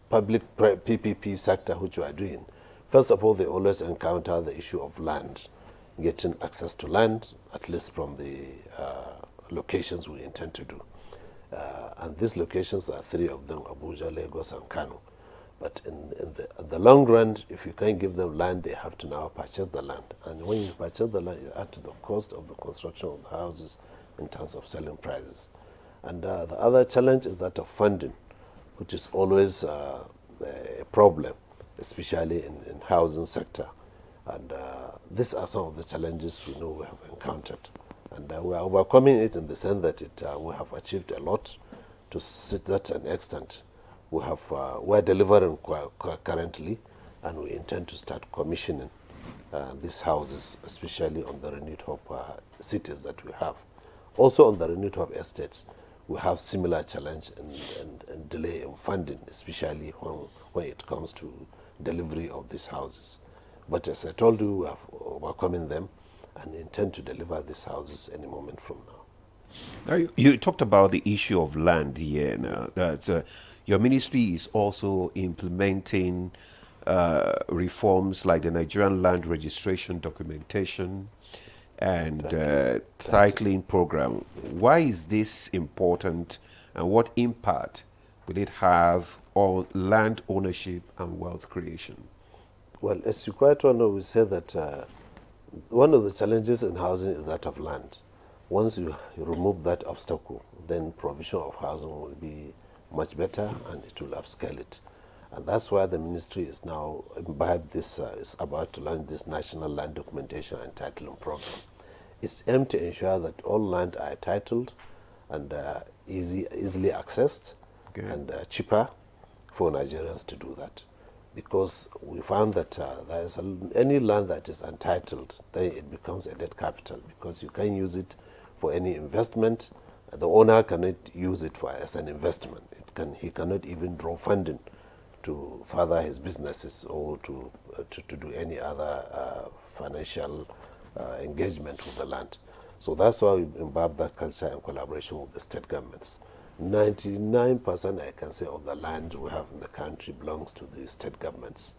public PPP sector, which we are doing. First of all, they always encounter the issue of land, getting access to land, at least from the locations we intend to do. And these locations are 3 of them, Abuja, Lagos, and Kano. But in the long run, if you can't give them land, they have to now purchase the land. And when you purchase the land, you add to the cost of the construction of the houses in terms of selling prices. And the other challenge is that of funding, which is always a problem, especially in housing sector. And these are some of the challenges we know we have encountered. And we are overcoming it in the sense that we have achieved a lot to that an extent. We're delivering currently, and we intend to start commissioning these houses, especially on the Renewed Hope cities that we have. Also on the Renewed Hope estates, we have similar challenge and delay in funding, especially when it comes to delivery of these houses. But as I told you, we are overcoming them and intend to deliver these houses any moment from now. Now, you talked about the issue of land here now. That your ministry is also implementing reforms like the Nigerian Land Registration Documentation and titling program. Why is this important, and what impact will it have on land ownership and wealth creation? Well, as you quite well know, we say that one of the challenges in housing is that of land. Once you remove that obstacle, then provision of housing will be much better and it will upscale it. And that's why the ministry is now is about to launch this National Land Documentation and Titling Program. It's aimed to ensure that all land are titled and easily accessed and cheaper for Nigerians to do that. Because we found that there is any land that is untitled, then it becomes a dead capital because you can't use it for any investment. The owner cannot use it as an investment. He cannot even draw funding to further his businesses or to do any other financial engagement with the land. So that's why we embarked that culture in collaboration with the state governments. 99% I can say of the land we have in the country belongs to the state governments.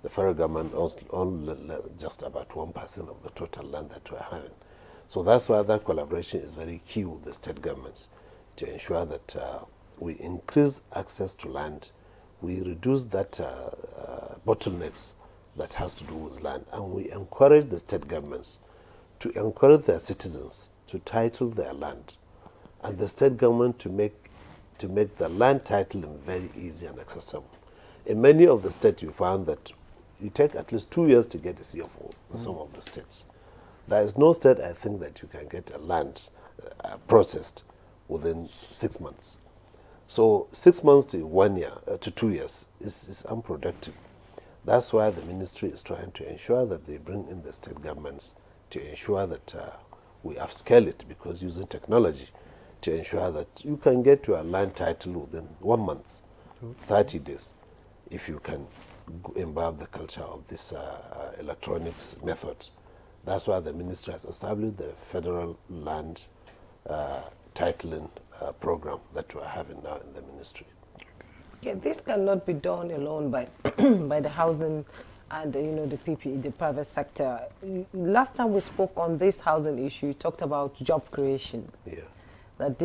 The federal government owns only just about 1% of the total land that we're having. So that's why that collaboration is very key with the state governments to ensure that we increase access to land, we reduce that bottlenecks that has to do with land, and we encourage the state governments to encourage their citizens to title their land, and the state government to make the land titling very easy and accessible. In many of the states, you found that you take at least 2 years to get a CFO in some of the states. There is no state, I think, that you can get a land processed within 6 months. So 6 months to 1 year, to 2 years is unproductive. That's why the ministry is trying to ensure that they bring in the state governments to ensure that we upscale it, because using technology to ensure that you can get to a land title within 1 month, 30 days, if you can imbibe the culture of this electronics method. That's why the ministry has established the federal land titling program that we are having now in the ministry. Okay, this cannot be done alone by by the housing and the PPE, the private sector. Last time we spoke on this housing issue, you talked about job creation. Yeah. That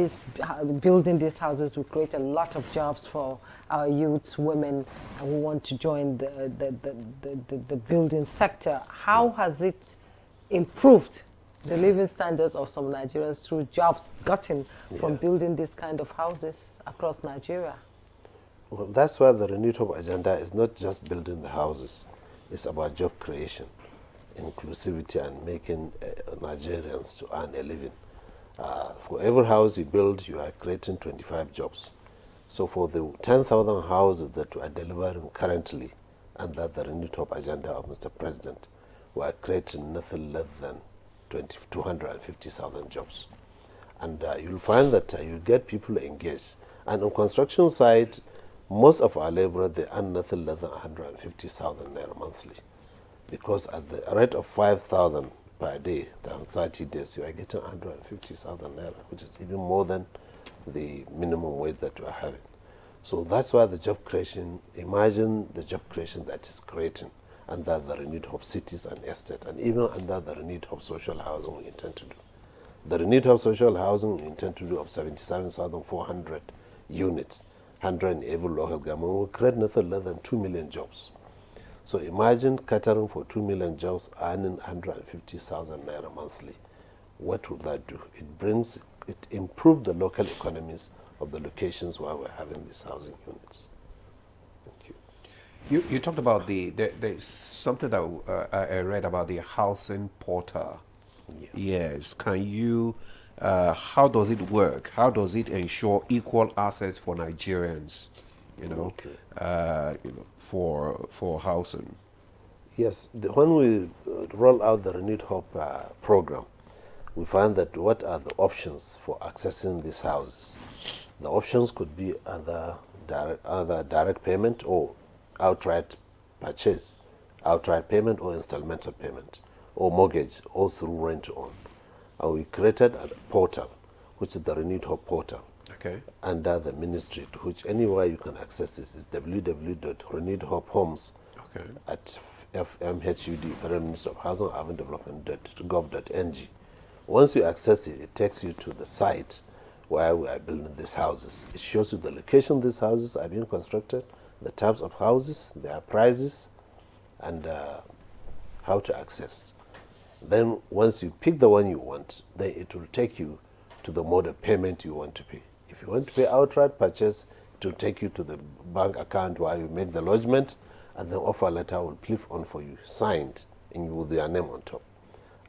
building these houses will create a lot of jobs for our youths, women, who want to join the building sector. How has it improved the living standards of some Nigerians through jobs gotten from building these kind of houses across Nigeria? Well, that's why the Renewed Hope agenda is not just building the houses. It's about job creation, inclusivity, and making Nigerians to earn a living. For every house you build, you are creating 25 jobs. So for the 10,000 houses that we are delivering currently under the Renewed Hope agenda of Mr. President, we are creating nothing less than 250,000 jobs. And you'll find that you get people engaged. And on construction side, most of our laborers, they earn nothing less than 150,000 naira monthly. Because at the rate of 5,000 per day, down 30 days, you are getting 150,000 naira, which is even more than the minimum wage that we are having. So that's why the job creation, imagine the job creation that is creating under the Renewed Hope cities and estates, and even under the Renewed Hope social housing we intend to do. The Renewed Hope social housing we intend to do of 77,400 units, 100 in every local government, will create nothing less than 2 million jobs. So imagine catering for 2 million jobs, earning 150,000 naira monthly. What would that do? It improves the local economies of the locations where we're having these housing units. Thank you. You talked about there's something that I read about the housing portal. Yes. Can you, how does it work? How does it ensure equal access for Nigerians, for housing? Yes. When we roll out the Renewed Hope program, we find that what are the options for accessing these houses? The options could be either direct payment or outright purchase, outright payment or installmental payment, or mortgage, or through rent-to-own. And we created a portal, which is the Renewed Hope portal, under the ministry, to which anywhere you can access this is www.renewedhopehomes at FMHUD, Federal Ministry of Housing and Urban Development.gov.ng. Once you access it, it takes you to the site where we are building these houses. It shows you the location these houses are being constructed, the types of houses, their prices, and how to access. Then once you pick the one you want, then it will take you to the mode of payment you want to pay. If you want to pay outright purchase, it will take you to the bank account where you make the lodgement, and the offer letter will clip on for you, signed, and with your name on top.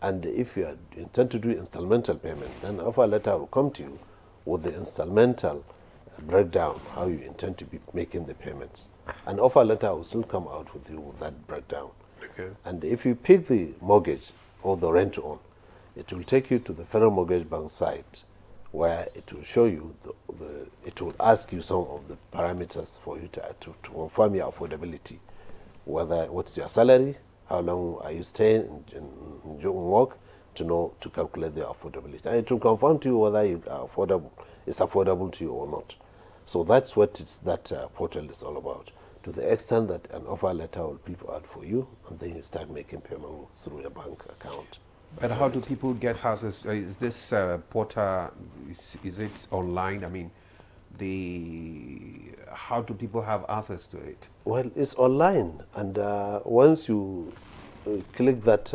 And if you intend to do installmental payment, then the offer letter will come to you with the installmental breakdown, how you intend to be making the payments. An offer letter will still come out with you with that breakdown. And if you pick the mortgage or the rent-to-own, it will take you to the Federal Mortgage Bank site where it will show you, it will ask you some of the parameters for you to confirm your affordability. What's your salary, how long are you staying in your work, to calculate the affordability. And it will confirm to you whether it's affordable to you or not. So that's what that portal is all about. To the extent that an offer letter will be out for you, and then you start making payments through a bank account. But how do people get houses? Is this portal, is it online? I mean, how do people have access to it? Well, it's online, and once you click that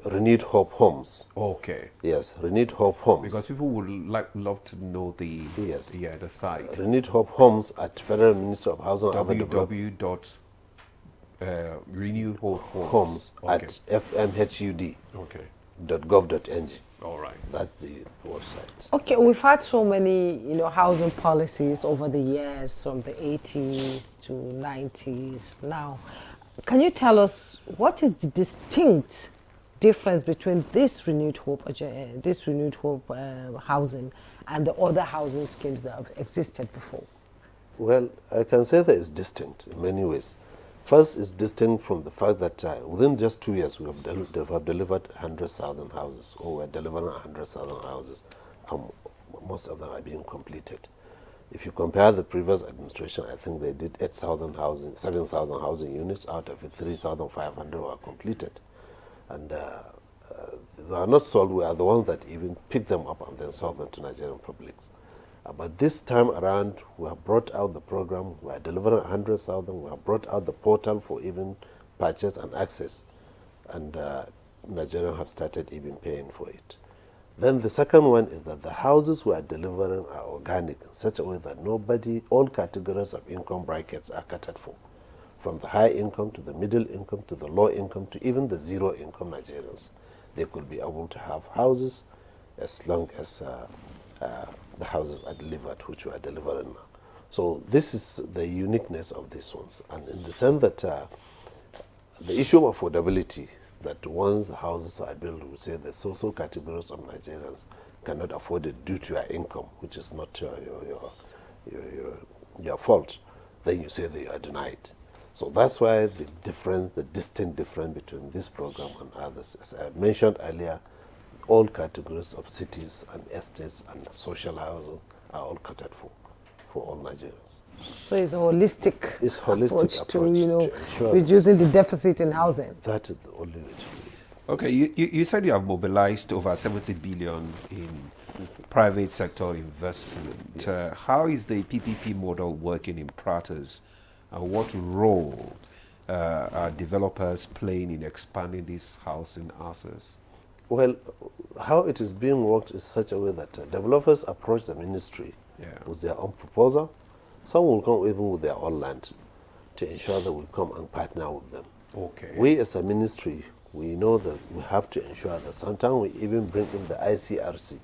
Renewed Hope Homes. Okay. Yes, Renewed Hope Homes. Because people would love to know the site. Renewed Hope Homes at Federal Ministry of Housing and Development. Renewed Hope Homes at fmhud.gov.ng. All right. That's the website. Okay, we've had so many, housing policies over the years, from the 80s to 90s now. Can you tell us what is the distinct difference between this Renewed Hope housing and the other housing schemes that have existed before? Well, I can say that it's distinct in many ways. First, it's distinct from the fact that within just 2 years, we have delivered 100,000 houses, or we're delivering 100,000 houses, and most of them are being completed. If you compare the previous administration, I think they did 7,000 housing units, out of it 3,500 were completed. And they are not sold, we are the ones that even pick them up and then sold them to Nigerian publics. But this time around, we have brought out the program, we are delivering 100,000, we have brought out the portal for even purchase and access, and Nigerians have started even paying for it. Then the second one is that the houses we are delivering are organic in such a way that all categories of income brackets are catered for, from the high income to the middle income to the low income to even the zero income Nigerians. They could be able to have houses as long as the houses are delivered, which we are delivering now. So this is the uniqueness of these ones, and in the sense that the issue of affordability, that once the houses are built, we say the social categories of Nigerians cannot afford it due to your income, which is not your fault, then you say they are denied. So that's why the distinct difference between this program and others, as I mentioned earlier, all categories of cities and estates and social housing are all catered for all Nigerians. So it's a holistic, approach to ensure reducing the deficit in housing. That is the only way to do it. Okay, you said you have mobilized over 70 billion in private sector investment. Yes. How is the PPP model working in practice, and what role are developers playing in expanding these housing assets? Well, how it is being worked is such a way that developers approach the ministry with their own proposal. Some will come even with their own land to ensure that we come and partner with them. Okay. We as a ministry, we know that we have to ensure that sometimes we even bring in the ICRC,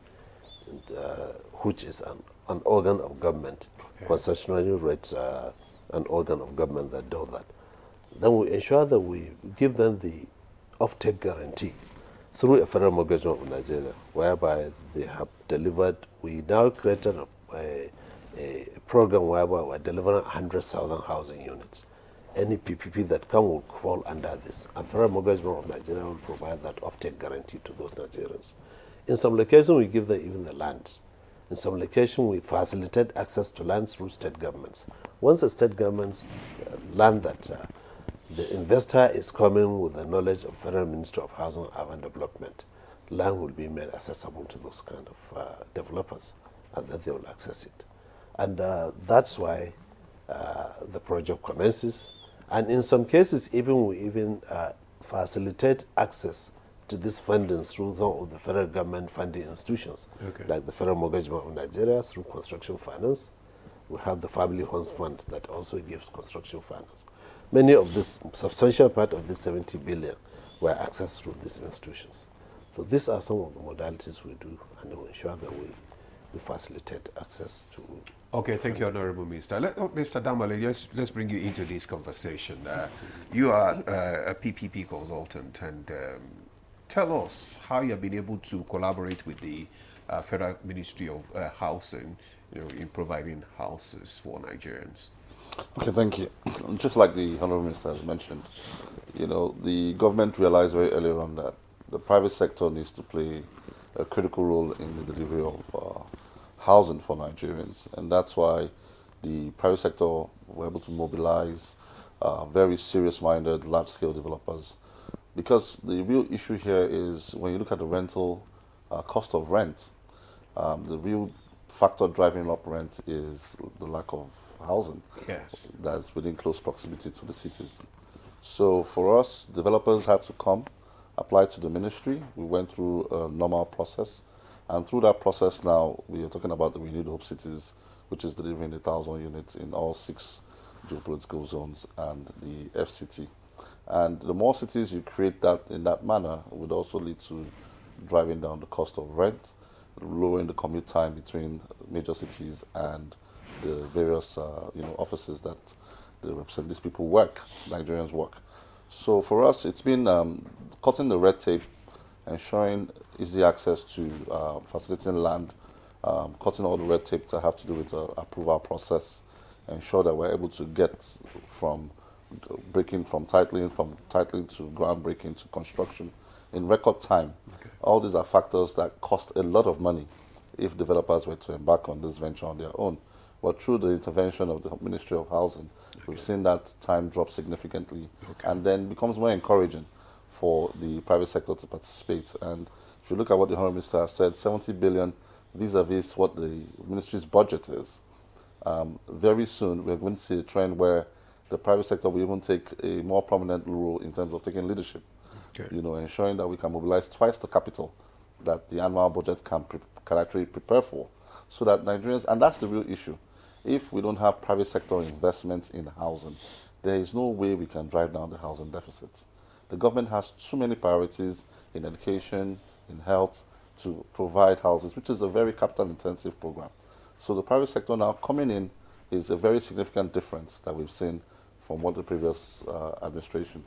which is an organ of government, constitutionally rates an organ of government that does that. Then we ensure that we give them the off-take guarantee through a federal mortgage of Nigeria, whereby they have delivered. We now created a program whereby we're delivering 100,000 housing units. Any PPP that will fall under this. And Federal Mortgage Bank of Nigeria will provide that off-take guarantee to those Nigerians. In some locations, we give them even the land. In some locations, we facilitate access to land through state governments. Once the state governments learn that the investor is coming with the knowledge of Federal Ministry of Housing and Urban Development, land will be made accessible to those kind of developers, and then they will access it. And that's why the project commences. And in some cases, we facilitate access to this funding through some of the federal government funding institutions, like the Federal Mortgage Bank of Nigeria through construction finance. We have the Family Homes Fund that also gives construction finance. Many of this, substantial part of this 70 billion were accessed through these institutions. So these are some of the modalities we do, and we ensure that we facilitate access to. Okay, thank you, Honorable Minister. Mr. Damale, let's bring you into this conversation. You are a PPP consultant, and Tell us how you have been able to collaborate with the Federal Ministry of Housing, in providing houses for Nigerians. Okay, thank you. Just like the Honourable Minister has mentioned, the government realized very early on that the private sector needs to play a critical role in the delivery of housing for Nigerians. And that's why the private sector were able to mobilize very serious-minded, large-scale developers. Because the real issue here is when you look at the rental cost of rent, the real factor driving up rent is the lack of housing. Yes. That's within close proximity to the cities. So for us, developers had to come, apply to the ministry. We went through a normal process. And through that process now, we are talking about the Renewed Hope Cities, which is delivering 1,000 units in all 6 geopolitical zones and the FCT. And the more cities you create that in that manner would also lead to driving down the cost of rent, lowering the commute time between major cities and the various offices that they represent. These people work, Nigerians work. So for us, it's been cutting the red tape, ensuring easy access to facilitating land, cutting all the red tape that have to do with the approval process, ensure that we're able to get from titling to groundbreaking to construction in record time. Okay. All these are factors that cost a lot of money if developers were to embark on this venture on their own. But through the intervention of the Ministry of Housing, we've seen that time drop significantly, and then becomes more encouraging for the private sector to participate. And if you look at what the Honourable Minister has said, 70 billion vis-a-vis what the ministry's budget is, very soon we're going to see a trend where the private sector will even take a more prominent role in terms of taking leadership, ensuring that we can mobilize twice the capital that the annual budget can actually prepare for, so that Nigerians, and that's the real issue, if we don't have private sector investments in housing, there is no way we can drive down the housing deficit. The government has too many priorities in education, in health, to provide houses, which is a very capital-intensive program. So the private sector now coming in is a very significant difference that we've seen from what the previous administration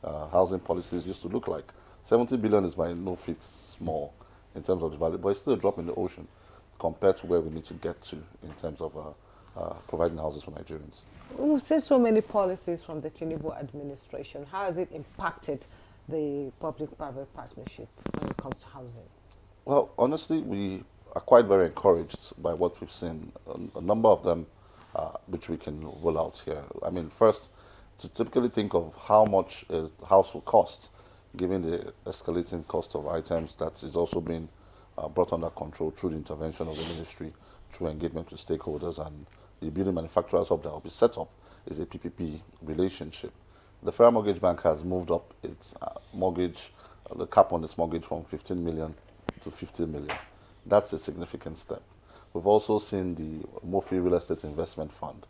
housing policies used to look like. 70 billion is by no feet small in terms of the value, but it's still a drop in the ocean compared to where we need to get to in terms of providing houses for Nigerians. We've seen so many policies from the Tinubu administration. How has it impacted the public-private partnership when it comes to housing? Well, honestly, we are quite very encouraged by what we've seen. A number of them which we can roll out here. I mean, first, to typically think of how much a house will cost, given the escalating cost of items that is also being brought under control through the intervention of the ministry, through engagement with stakeholders, and the building manufacturers hub that will be set up is a PPP relationship. The Federal Mortgage Bank has moved up its mortgage, the cap on its mortgage from 15 million to 50 million. That's a significant step. We've also seen the Mofi Real Estate Investment Fund,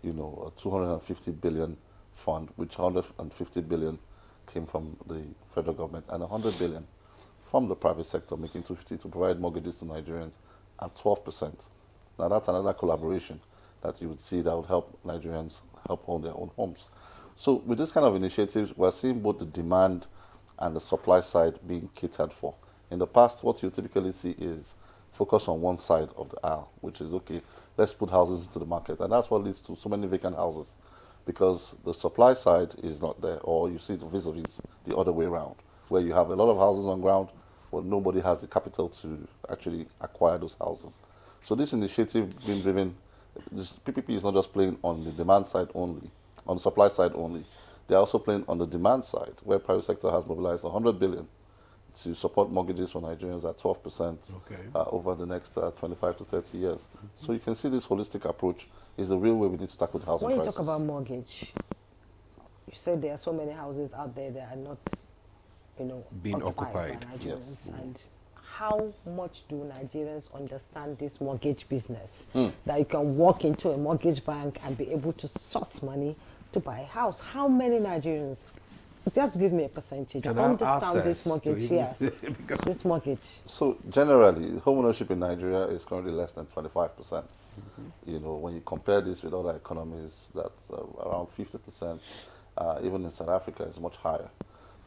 a 250 billion fund, which 150 billion came from the federal government and 100 billion from the private sector, making 250 to provide mortgages to Nigerians at 12%. Now that's another collaboration that you would see that would help Nigerians help own their own homes. So with this kind of initiatives, we're seeing both the demand and the supply side being catered for. In the past, what you typically see is focus on one side of the aisle, which is, okay, let's put houses into the market. And that's what leads to so many vacant houses, because the supply side is not there, or you see it vis-a-vis the other way around, where you have a lot of houses on ground, but nobody has the capital to actually acquire those houses. So this initiative being driven, this PPP is not just playing on the demand side only, on the supply side only. They're also playing on the demand side, where private sector has mobilized 100 billion to support mortgages for Nigerians at 12% over the next 25 to 30 years. So you can see this holistic approach is the real way we need to tackle the housing crisis. When you talk about mortgage, you said there are so many houses out there that are not, being occupied by Nigerians. Yes. And how much do Nigerians understand this mortgage business? That you can walk into a mortgage bank and be able to source money to buy a house. How many Nigerians? Just give me a percentage. Understand this mortgage, yes. This mortgage. So generally, home ownership in Nigeria is currently less than 25%. When you compare this with other economies, that's around 50%. Even in South Africa, it's much higher.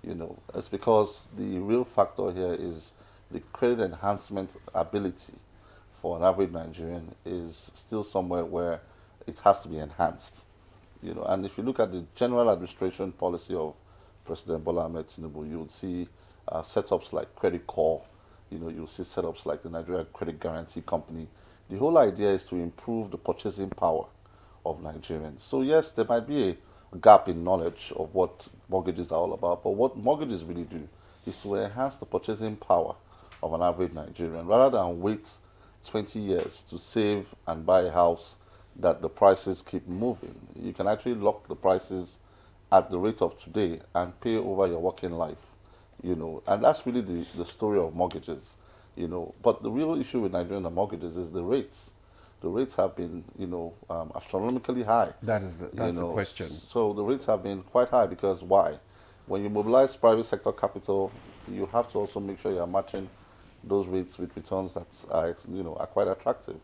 You know, it's because the real factor here is the credit enhancement ability for an average Nigerian is still somewhere where it has to be enhanced. You know, and if you look at the general administration policy of President Bola Ahmed Tinubu, you would see setups like Credit Corps. You know, you'll see setups like the Nigeria Credit Guarantee Company. The whole idea is to improve the purchasing power of Nigerians. So yes, there might be a gap in knowledge of what mortgages are all about, but what mortgages really do is to enhance the purchasing power of an average Nigerian rather than wait 20 years to save and buy a house that the prices keep moving. You can actually lock the prices at the rate of today and pay over your working life, you know, and that's really the story of mortgages, you know. But the real issue with Nigerian mortgages is the rates. The rates have been, you know, astronomically high. That's the question. So the rates have been quite high because why? When you mobilize private sector capital, you have to also make sure you are matching those rates with returns that are, you know, are quite attractive.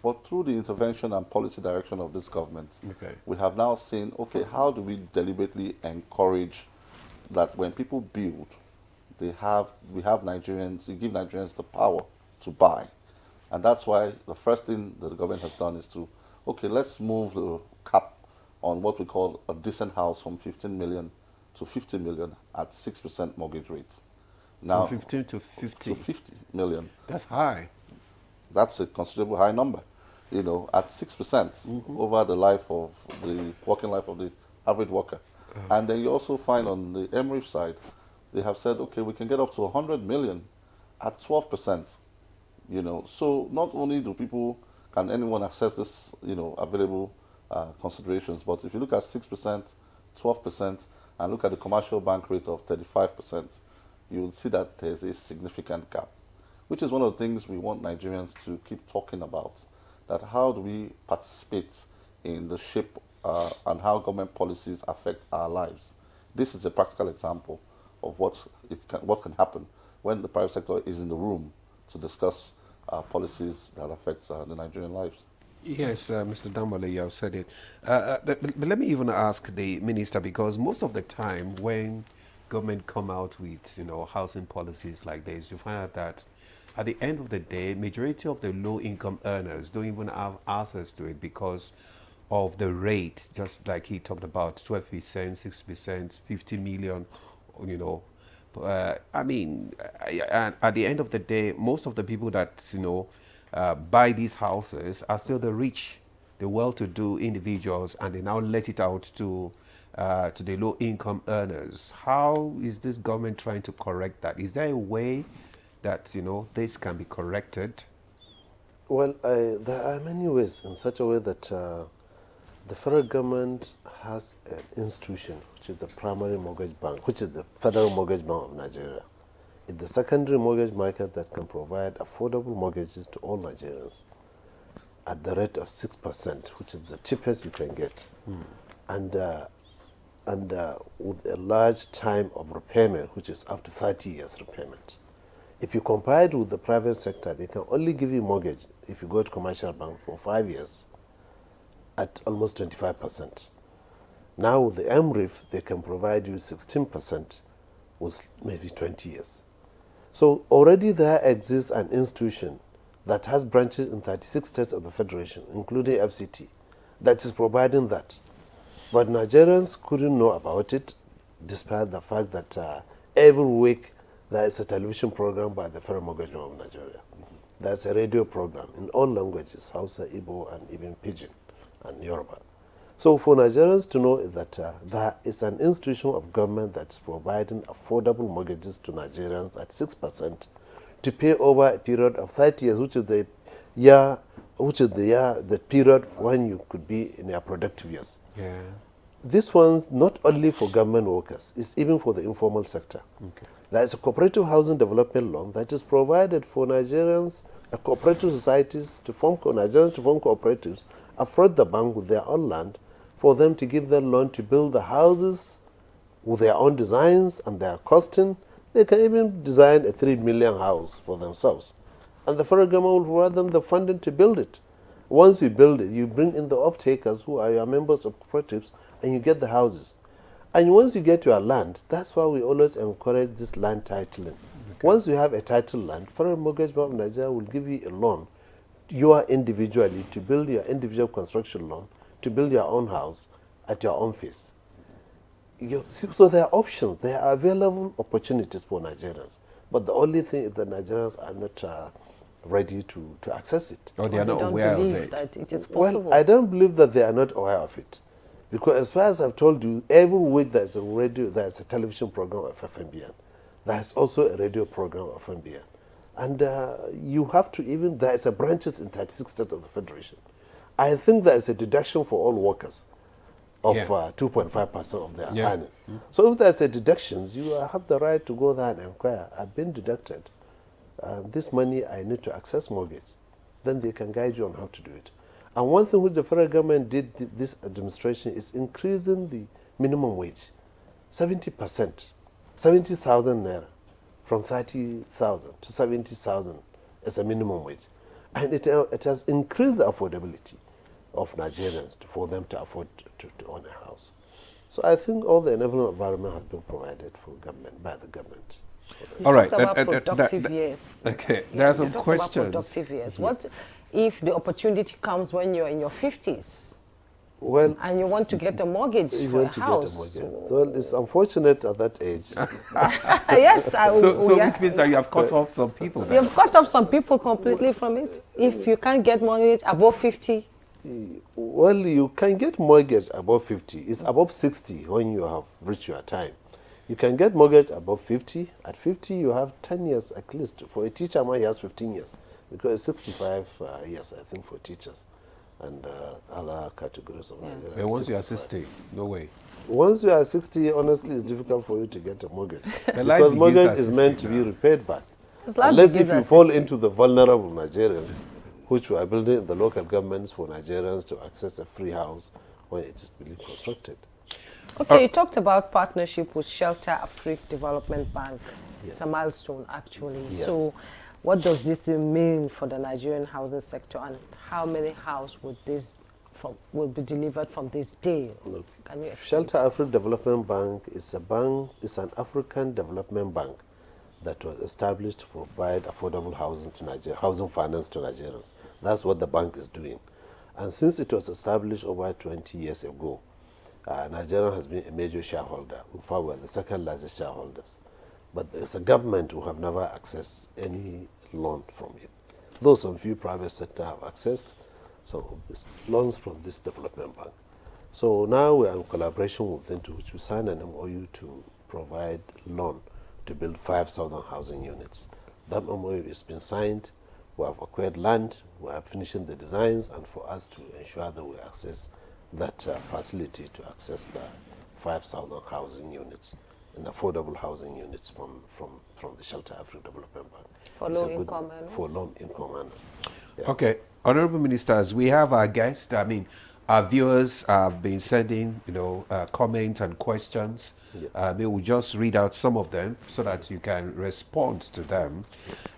But through the intervention and policy direction of this government, we have now seen, okay, how do we deliberately encourage that when people build, we have Nigerians, we give Nigerians the power to buy. And that's why the first thing that the government has done is to, okay, let's move the cap on what we call a decent house from 15 million to 50 million at 6% mortgage rate. Now, from 15 to 50? To 50 million. That's high. That's a considerable high number, you know, at 6% over the life of the working life of the average worker. And then you also find on the MRIF side, they have said, okay, we can get up to 100 million at 12%. You know, so not only can anyone access this, you know, available considerations, but if you look at 6%, 12%, and look at the commercial bank rate of 35%, you will see that there's a significant gap, which is one of the things we want Nigerians to keep talking about, that how do we participate in the shape and how government policies affect our lives. This is a practical example of what can happen when the private sector is in the room to discuss policies that affect the Nigerian lives. Yes, Mr. Dambole, you have said it. But let me even ask the minister, because most of the time when government come out with, you know, housing policies like this, you find out that at the end of the day, majority of the low-income earners don't even have access to it because of the rate, just like he talked about, 12%, 6%, 50 million, you know. I mean, at the end of the day, most of the people that, you know, buy these houses are still the rich, the well-to-do individuals, and they now let it out to the low-income earners. How is this government trying to correct that? Is there a way that, you know, this can be corrected? Well, there are many ways, in such a way that the federal government has an institution, which is the primary mortgage bank, which is the Federal Mortgage Bank of Nigeria. It's the secondary mortgage market that can provide affordable mortgages to all Nigerians at the rate of 6%, which is the cheapest you can get, and with a large time of repayment, which is up to 30 years repayment. If you compare it with the private sector, they can only give you mortgage if you go to commercial bank for 5 years at almost 25%. Now with the MRIF, they can provide you 16% with maybe 20 years. So already there exists an institution that has branches in 36 states of the Federation, including FCT, that is providing that. But Nigerians couldn't know about it, despite the fact that every week there is a television program by the Federal Mortgage Bank of Nigeria. There's a radio program in all languages, Hausa, Igbo, and even Pidgin and Yoruba. So for Nigerians to know that there is an institution of government that's providing affordable mortgages to Nigerians at 6% to pay over a period of 30 years, which is the period when you could be in your productive years. Yeah. This one's not only for government workers, it's even for the informal sector. Okay. There is a cooperative housing development loan that is provided for Nigerians, cooperative societies to form Nigerians to form cooperatives, afford the bank with their own land for them to give them loan to build the houses with their own designs and their costing. They can even design a 3 million house for themselves. And the federal government will provide them the funding to build it. Once you build it, you bring in the off-takers who are your members of cooperatives and you get the houses. And once you get your land, that's why we always encourage this land titling. Once you have a title land, Federal Mortgage Bank of Nigeria will give you a loan, you are individually, to build your individual construction loan, to build your own house at your own fees. So there are options, there are available opportunities for Nigerians. But the only thing is that Nigerians are not ready to access it. Or they are not aware of it. That it is possible. Well, I don't believe that they are not aware of it. Because as far as I've told you, every week there's a radio, there's a television program of FMBN. There's also a radio program of FMBN. And you have to even, there's a branches in 36 states of the Federation. I think there's a deduction for all workers of 2.5% of their earnings. So if there's a deductions, you have the right to go there and inquire. I've been deducted. This money I need to access mortgage. Then they can guide you on how to do it. And one thing which the federal government did this administration is increasing the minimum wage, 70%, 70,000 naira, from 30,000 to 70,000 as a minimum wage. And it has increased the affordability of Nigerians for them to afford to own a house. So I think all the enabling environment has been provided for government, by the government. All right. Productive years. Okay, there are some questions. Productive years. What if the opportunity comes when you're in your 50s? Well, and you want to get a mortgage for a house. Well, it's unfortunate at that age. Yes. Which means that you have cut off some people. You have cut off some people completely from it. If you can't get mortgage above 50. Well, you can get mortgage above 50. It's above 60 when you have reached your time. You can get mortgage above 50. At 50, you have 10 years at least. For a teacher, he has 15 years. Because it's 65 years, I think, for teachers and other categories of Nigeria. But once you are 60, no way. Once you are 60, honestly, it's difficult for you to get a mortgage. Because mortgage is meant to be repaid back. Unless if you fall into the vulnerable Nigerians, which we are building in the local governments for Nigerians to access a free house when it is being constructed. Okay, you talked about partnership with Shelter Afrique Development Bank. Yes. It's a milestone, actually. Yes. So what does this mean for the Nigerian housing sector, and how many houses will be delivered from this deal? Look, Shelter Afrique Development Bank is an African development bank that was established to provide affordable housing to Nigeria, housing finance to Nigerians. That's what the bank is doing. And since it was established over 20 years ago, Nigeria has been a major shareholder. In fact, we're the second largest shareholders. But as a government, we have never accessed any loan from it. Though some few private sector have accessed some of these loans from this development bank. So now we are in collaboration with them to sign an MOU to provide loan to build 5,000 housing units. That MOU has been signed. We have acquired land. We are finishing the designs, and for us to ensure that we access that facility to access the 5,000 housing units and affordable housing units from the Shelter Afrique Development Bank. For low-income earners? For low-income earners. Yeah. Okay. Honorable Ministers, we have our guests. I mean, our viewers have been sending, comments and questions. Yeah. They will just read out some of them so that you can respond to them.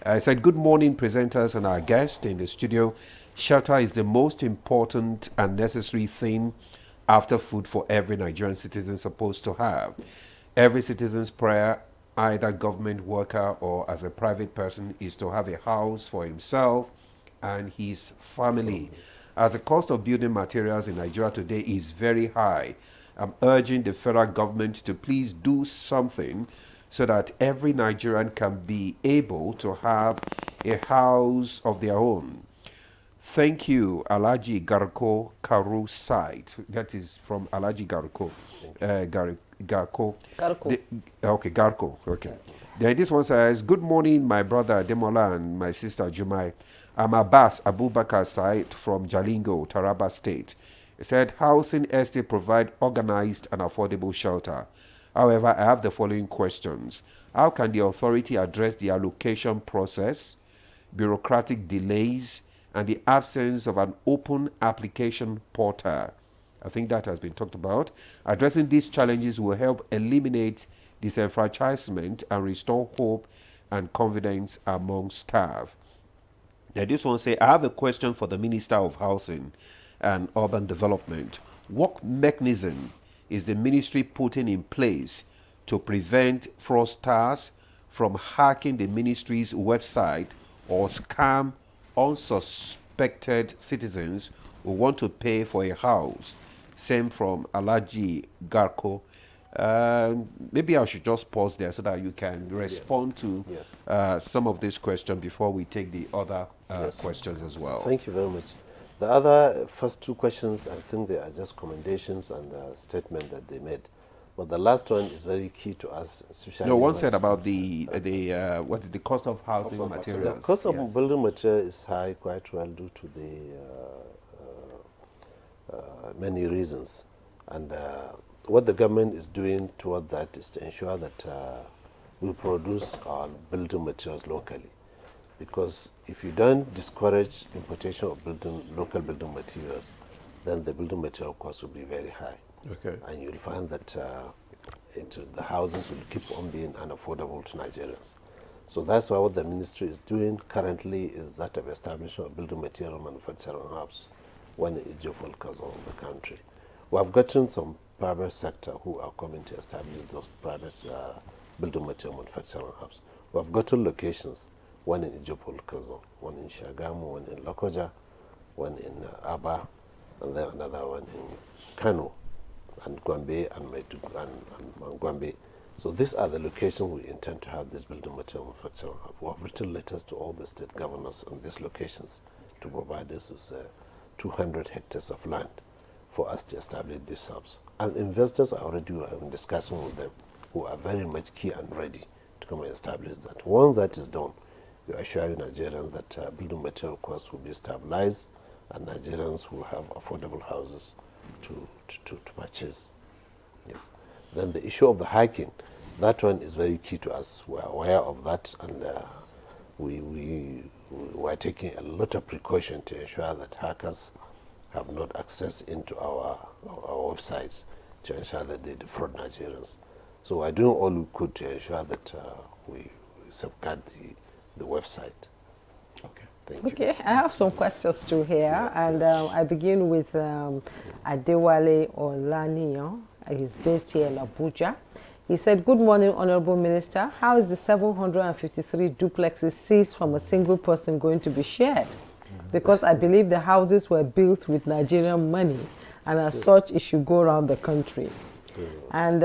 I said, good morning, presenters and our guest in the studio. Shelter is the most important and necessary thing after food for every Nigerian citizen supposed to have. Every citizen's prayer, either government worker or as a private person, is to have a house for himself and his family. As the cost of building materials in Nigeria today is very high, I'm urging the federal government to please do something so that every Nigerian can be able to have a house of their own. Thank you, Alhaji Garko Karu site. That is from Alhaji Garko. Garko. Okay, Garko. Okay. Then this one says, good morning, my brother Demola and my sister Jumai. I'm Abbas Abubakar Said from Jalingo, Taraba State. He said, housing estate provide organized and affordable shelter. However, I have the following questions. How can the authority address the allocation process, bureaucratic delays, and the absence of an open application portal? I think that has been talked about. Addressing these challenges will help eliminate disenfranchisement and restore hope and confidence among staff. Now this one say, I have a question for the Minister of Housing and Urban Development. What mechanism is the ministry putting in place to prevent fraudsters from hacking the ministry's website or scam unsuspected citizens who want to pay for a house? Same from Alaji Garko. Maybe I should just pause there so that you can respond to some of these questions before we take the other questions as well. Thank you very much. The other first two questions, I think they are just commendations and a statement that they made. But the last one is very key to us, especially. No, one said about the what is the cost of housing materials? The cost of building material is high quite well due to the many reasons. And what the government is doing toward that is to ensure that we produce our building materials locally. Because if you don't discourage importation of local building materials, then the building material cost will be very high. Okay. And you'll find that the houses will keep on being unaffordable to Nigerians. So that's why what the ministry is doing currently is that of establishing a building material manufacturing hubs, one in each of all the country. We have gotten some private sector who are coming to establish those private building material manufacturing hubs. We have gotten locations, one in Ijopol Kazon, one in Shagamu, one in Lokoja, one in Aba, and then another one in Kano, and Gwambe and Gwambe. So these are the locations we intend to have this building material manufacturing hub. We have written letters to all the state governors on these locations to provide us with 200 hectares of land for us to establish these hubs. And investors are already in discussion with them, who are very much key and ready to come and establish that. Once that is done, we assure you Nigerians that building material costs will be stabilized and Nigerians will have affordable houses to purchase. Yes. Then the issue of the hiking, that one is very key to us. We are aware of that, and we are taking a lot of precaution to ensure that hackers have not access into our websites to ensure that they defraud Nigerians. So we're doing all we could to ensure that we safeguard the website. Okay. Thank you. Okay, I have some questions through here, and I begin with Adewale Olaniyan. He's based here in Abuja. He said, "Good morning, Honorable Minister. How is the 753 duplexes seized from a single person going to be shared? Because I believe the houses were built with Nigerian money, and as such, it should go around the country." And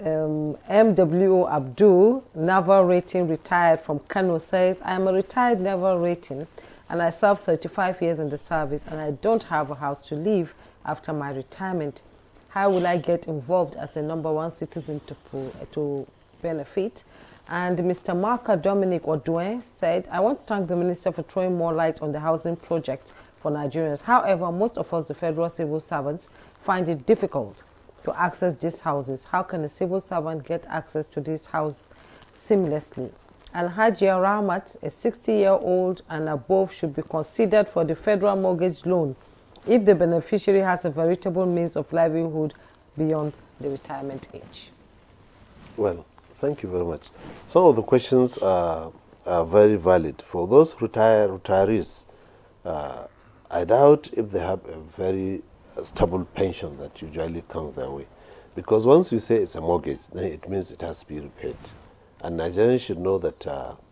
MWO Abdul, naval rating, retired from Kano, says, "I am a retired naval rating, and I served 35 years in the service, and I don't have a house to live after my retirement. How will I get involved as a #1 citizen to benefit?" And Mr. Marka Dominic Odue said, "I want to thank the Minister for throwing more light on the housing project for Nigerians. However, most of us, the federal civil servants, find it difficult to access these houses. How can a civil servant get access to this house seamlessly?" And Hajia Rahmat, a 60-year-old and above, should be considered for the federal mortgage loan if the beneficiary has a veritable means of livelihood beyond the retirement age. Well, thank you very much. Some of the questions are very valid. For those retirees, I doubt if they have a very stable pension that usually comes their way. Because once you say it's a mortgage, then it means it has to be repaid. And Nigerians should know that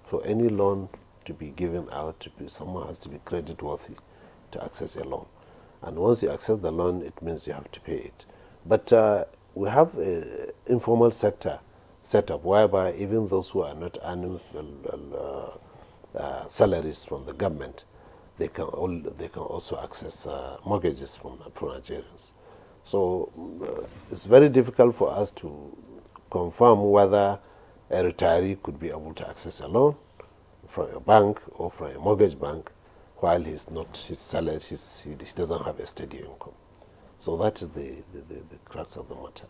for any loan to be given out, someone has to be credit worthy to access a loan. And once you accept the loan, it means you have to pay it. But we have an informal sector set up whereby even those who are not earning salaries from the government, they can also access mortgages from Nigerians. So it's very difficult for us to confirm whether a retiree could be able to access a loan from a bank or from a mortgage bank while his salary, he doesn't have a steady income. So that is the crux of the matter.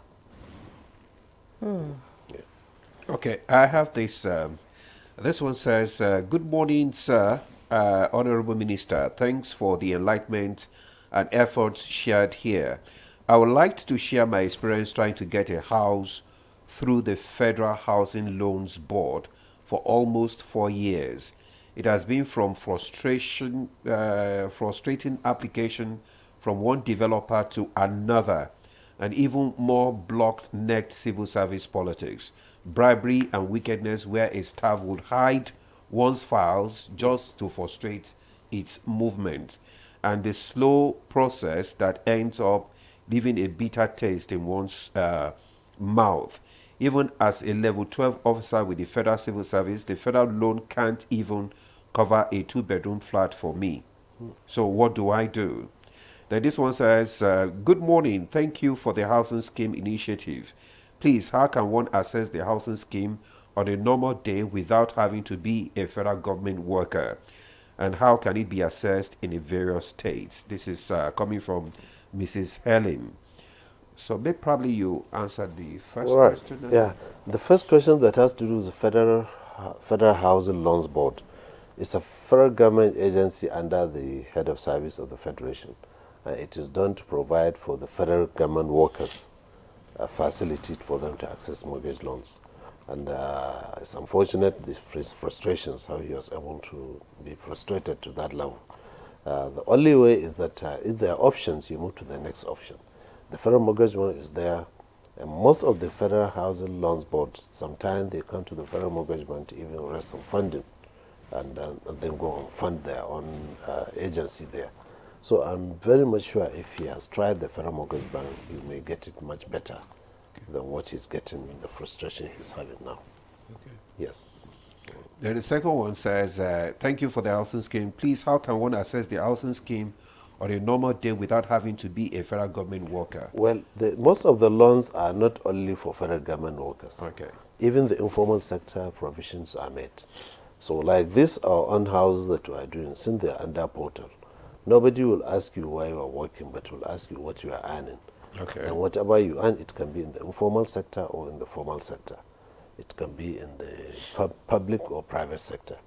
Yeah. Okay, I have this. This one says, "Good morning, sir, Honorable Minister. Thanks for the enlightenment and efforts shared here. I would like to share my experience trying to get a house through the Federal Housing Loans Board for almost 4 years. It has been from frustrating application from one developer to another. and even more blocked-necked civil service politics, bribery and wickedness where a staff would hide one's files just to frustrate its movement, and the slow process that ends up leaving a bitter taste in one's mouth. Even as a level 12 officer with the Federal Civil Service, the federal loan can't even cover a 2-bedroom flat for me. So what do I do? Then this one says, good morning. Thank you for the housing scheme initiative. Please, how can one access the housing scheme on a normal day without having to be a federal government worker? And how can it be assessed in the various states? This is coming from Mrs. Helen. So maybe probably you answered the first question. Yeah, the first question that has to do with the Federal Housing Loans Board. It's a federal government agency under the head of service of the Federation. It is done to provide for the federal government workers a facility for them to access mortgage loans. And it's unfortunate, these frustrations, how he was able to be frustrated to that level. The only way is that if there are options, you move to the next option. The federal mortgage loan is there, and most of the Federal Housing Loans Board, sometimes they come to the federal mortgage bank to even raise some funding, and then go and fund their own agency there. So I'm very much sure if he has tried the federal mortgage bank, you may get it much better than what he's getting, the frustration he's having now. Okay. Yes. Then the second one says, thank you for the housing scheme. Please, how can one access the housing scheme on a normal day without having to be a federal government worker? Well, most of the loans are not only for federal government workers. Okay. Even the informal sector provisions are made. So like this, our own houses that we are doing, since they are under portal, nobody will ask you why you are working, but will ask you what you are earning. Okay. And whatever you earn, it can be in the informal sector or in the formal sector. It can be in the public or private sector,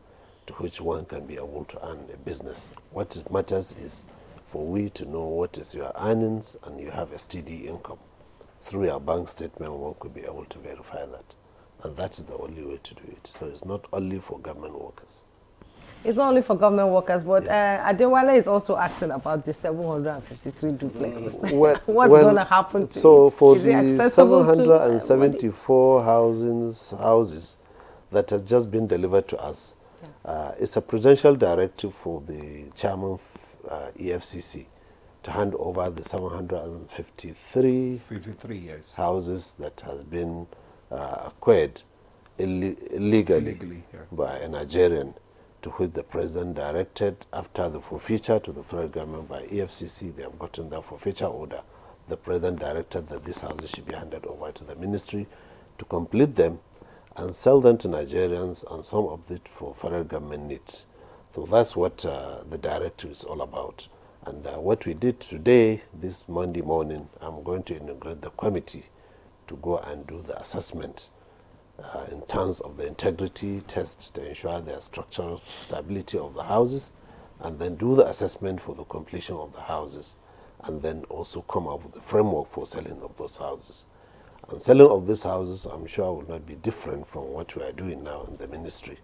to which one can be able to earn a business. What it matters is for we to know what is your earnings and you have a steady income. Through your bank statement, one could be able to verify that. And that's the only way to do it. So it's not only for government workers. It's not only for government workers, but Adewale is also asking about the 753 duplexes. What's going to happen to so it? for is the 774 houses that has just been delivered to us, it's a presidential directive for the chairman of EFCC to hand over the 753 houses that has been acquired illegally by a Nigerian, to which the president directed after the forfeiture to the federal government by EFCC. They have gotten their forfeiture order. The president directed that these houses should be handed over to the ministry to complete them and sell them to Nigerians, and some of it for federal government needs. So that's what the directive is all about. And what we did today, this Monday morning, I'm going to inaugurate the committee to go and do the assessment in terms of the integrity test to ensure the structural stability of the houses, and then do the assessment for the completion of the houses, and then also come up with the framework for selling of those houses. And selling of these houses, I'm sure, will not be different from what we are doing now in the ministry,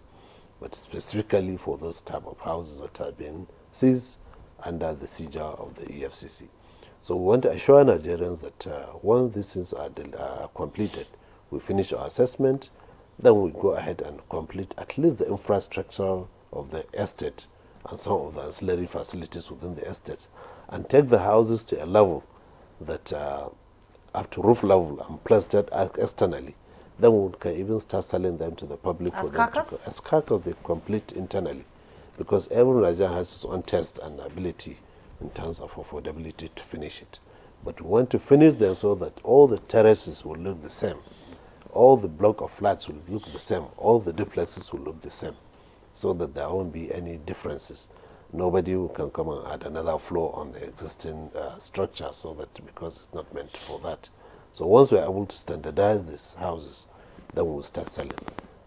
but specifically for those type of houses that have been seized under the seizure of the EFCC. So we want to assure Nigerians that once these things are completed, we finish our assessment, then we go ahead and complete at least the infrastructure of the estate and some of the ancillary facilities within the estate, and take the houses to a level that up to roof level and plastered externally. Then we can even start selling them to the public as for them carcass? as carcass. They complete internally, because every Nigerian has his own taste and ability in terms of affordability to finish it. But we want to finish them so that all the terraces will look the same. All the block of flats will look the same. All the duplexes will look the same, so that there won't be any differences. Nobody can come and add another floor on the existing structure, so that because it's not meant for that. So once we're able to standardize these houses, then we'll start selling.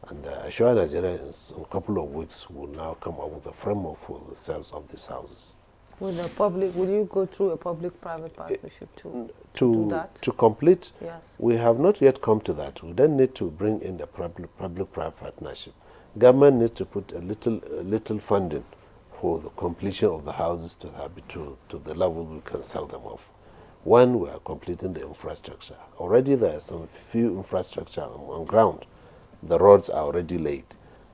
And assure Nigerians in a couple of weeks will now come up with a framework for the sales of these houses. Will you go through a public-private partnership to do that? To complete, yes. We have not yet come to that. We then need to bring in the public-private partnership. Government needs to put a little funding for the completion of the houses to the level we can sell them off. when we are completing the infrastructure. Already there are some few infrastructure on ground. The roads are already laid,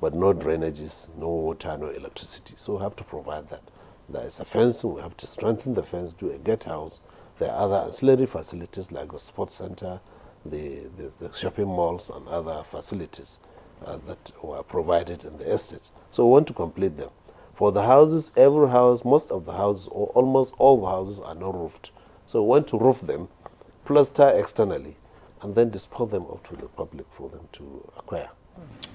but no drainages, no water, no electricity. So we have to provide that. There is a fence, we have to strengthen the fence, do a gate house. There are other ancillary facilities like the sports center, the shopping malls and other facilities that were provided in the estates. So we want to complete them. For the houses, every house, most of the houses, or almost all the houses are not roofed. So we want to roof them, plaster externally, and then dispose them off to the public for them to acquire.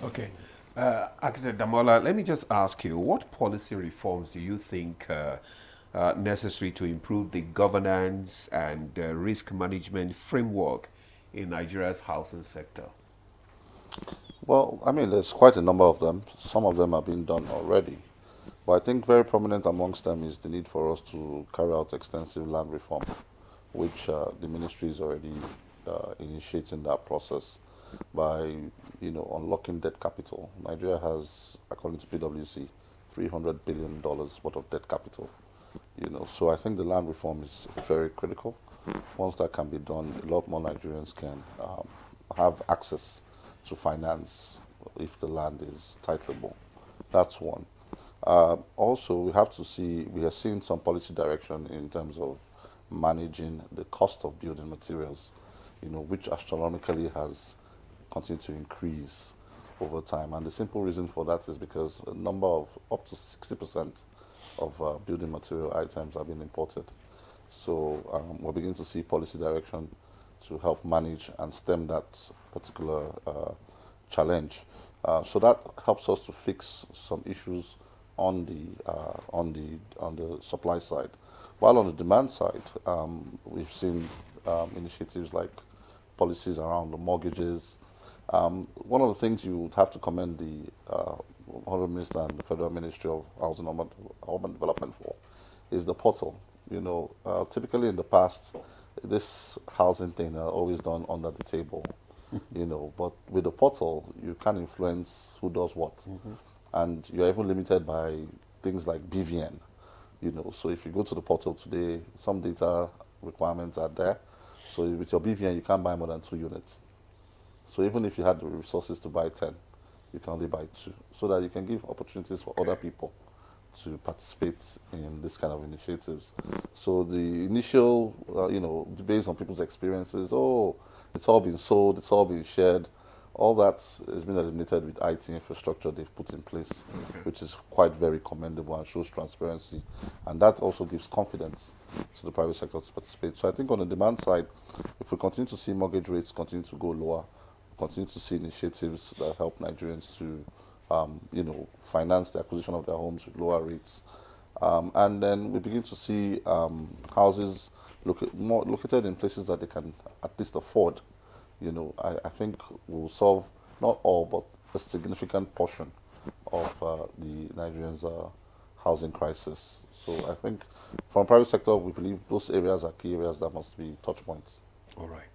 Okay. Architect Damola, let me just ask you, what policy reforms do you think necessary to improve the governance and risk management framework in Nigeria's housing sector? Well, I mean, there's quite a number of them. Some of them are being done already. But I think very prominent amongst them is the need for us to carry out extensive land reform, which the ministry is already initiating that process by, unlocking debt capital. Nigeria has, according to PwC, $300 billion worth of debt capital. So I think the land reform is very critical. Once that can be done, a lot more Nigerians can have access to finance if the land is titleable. That's one. Also, we are seeing some policy direction in terms of managing the cost of building materials, which astronomically has continued to increase over time. And the simple reason for that is because a number of up to 60% of building material items are being imported. So we're beginning to see policy direction to help manage and stem that particular challenge. So that helps us to fix some issues on the supply side. While on the demand side, we've seen initiatives like policies around the mortgages. One of the things you would have to commend the Honourable Minister and the Federal Ministry of Housing and Urban Development for is the portal. Typically in the past, this housing thing are always done under the table, but with the portal, you can influence who does what. And you're even limited by things like BVN, so if you go to the portal today, some data requirements are there. So with your BVN, you can't buy more than 2 units. So even if you had the resources to buy 10, you can only buy 2, so that you can give opportunities for other people to participate in this kind of initiatives. So the initial, based on people's experiences, it's all been sold, it's all been shared, all that has been eliminated with IT infrastructure they've put in place, which is quite very commendable and shows transparency. And that also gives confidence to the private sector to participate. So I think on the demand side, if we continue to see mortgage rates continue to go lower, continue to see initiatives that help Nigerians to finance the acquisition of their homes with lower rates. And then we begin to see houses located in places that they can at least afford. I think we'll solve not all, but a significant portion of the Nigerians' housing crisis. So I think from private sector, we believe those areas are key areas that must be touch points. All right.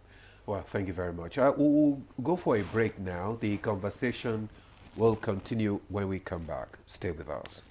Well, thank you very much. We'll go for a break now. The conversation will continue when we come back. Stay with us.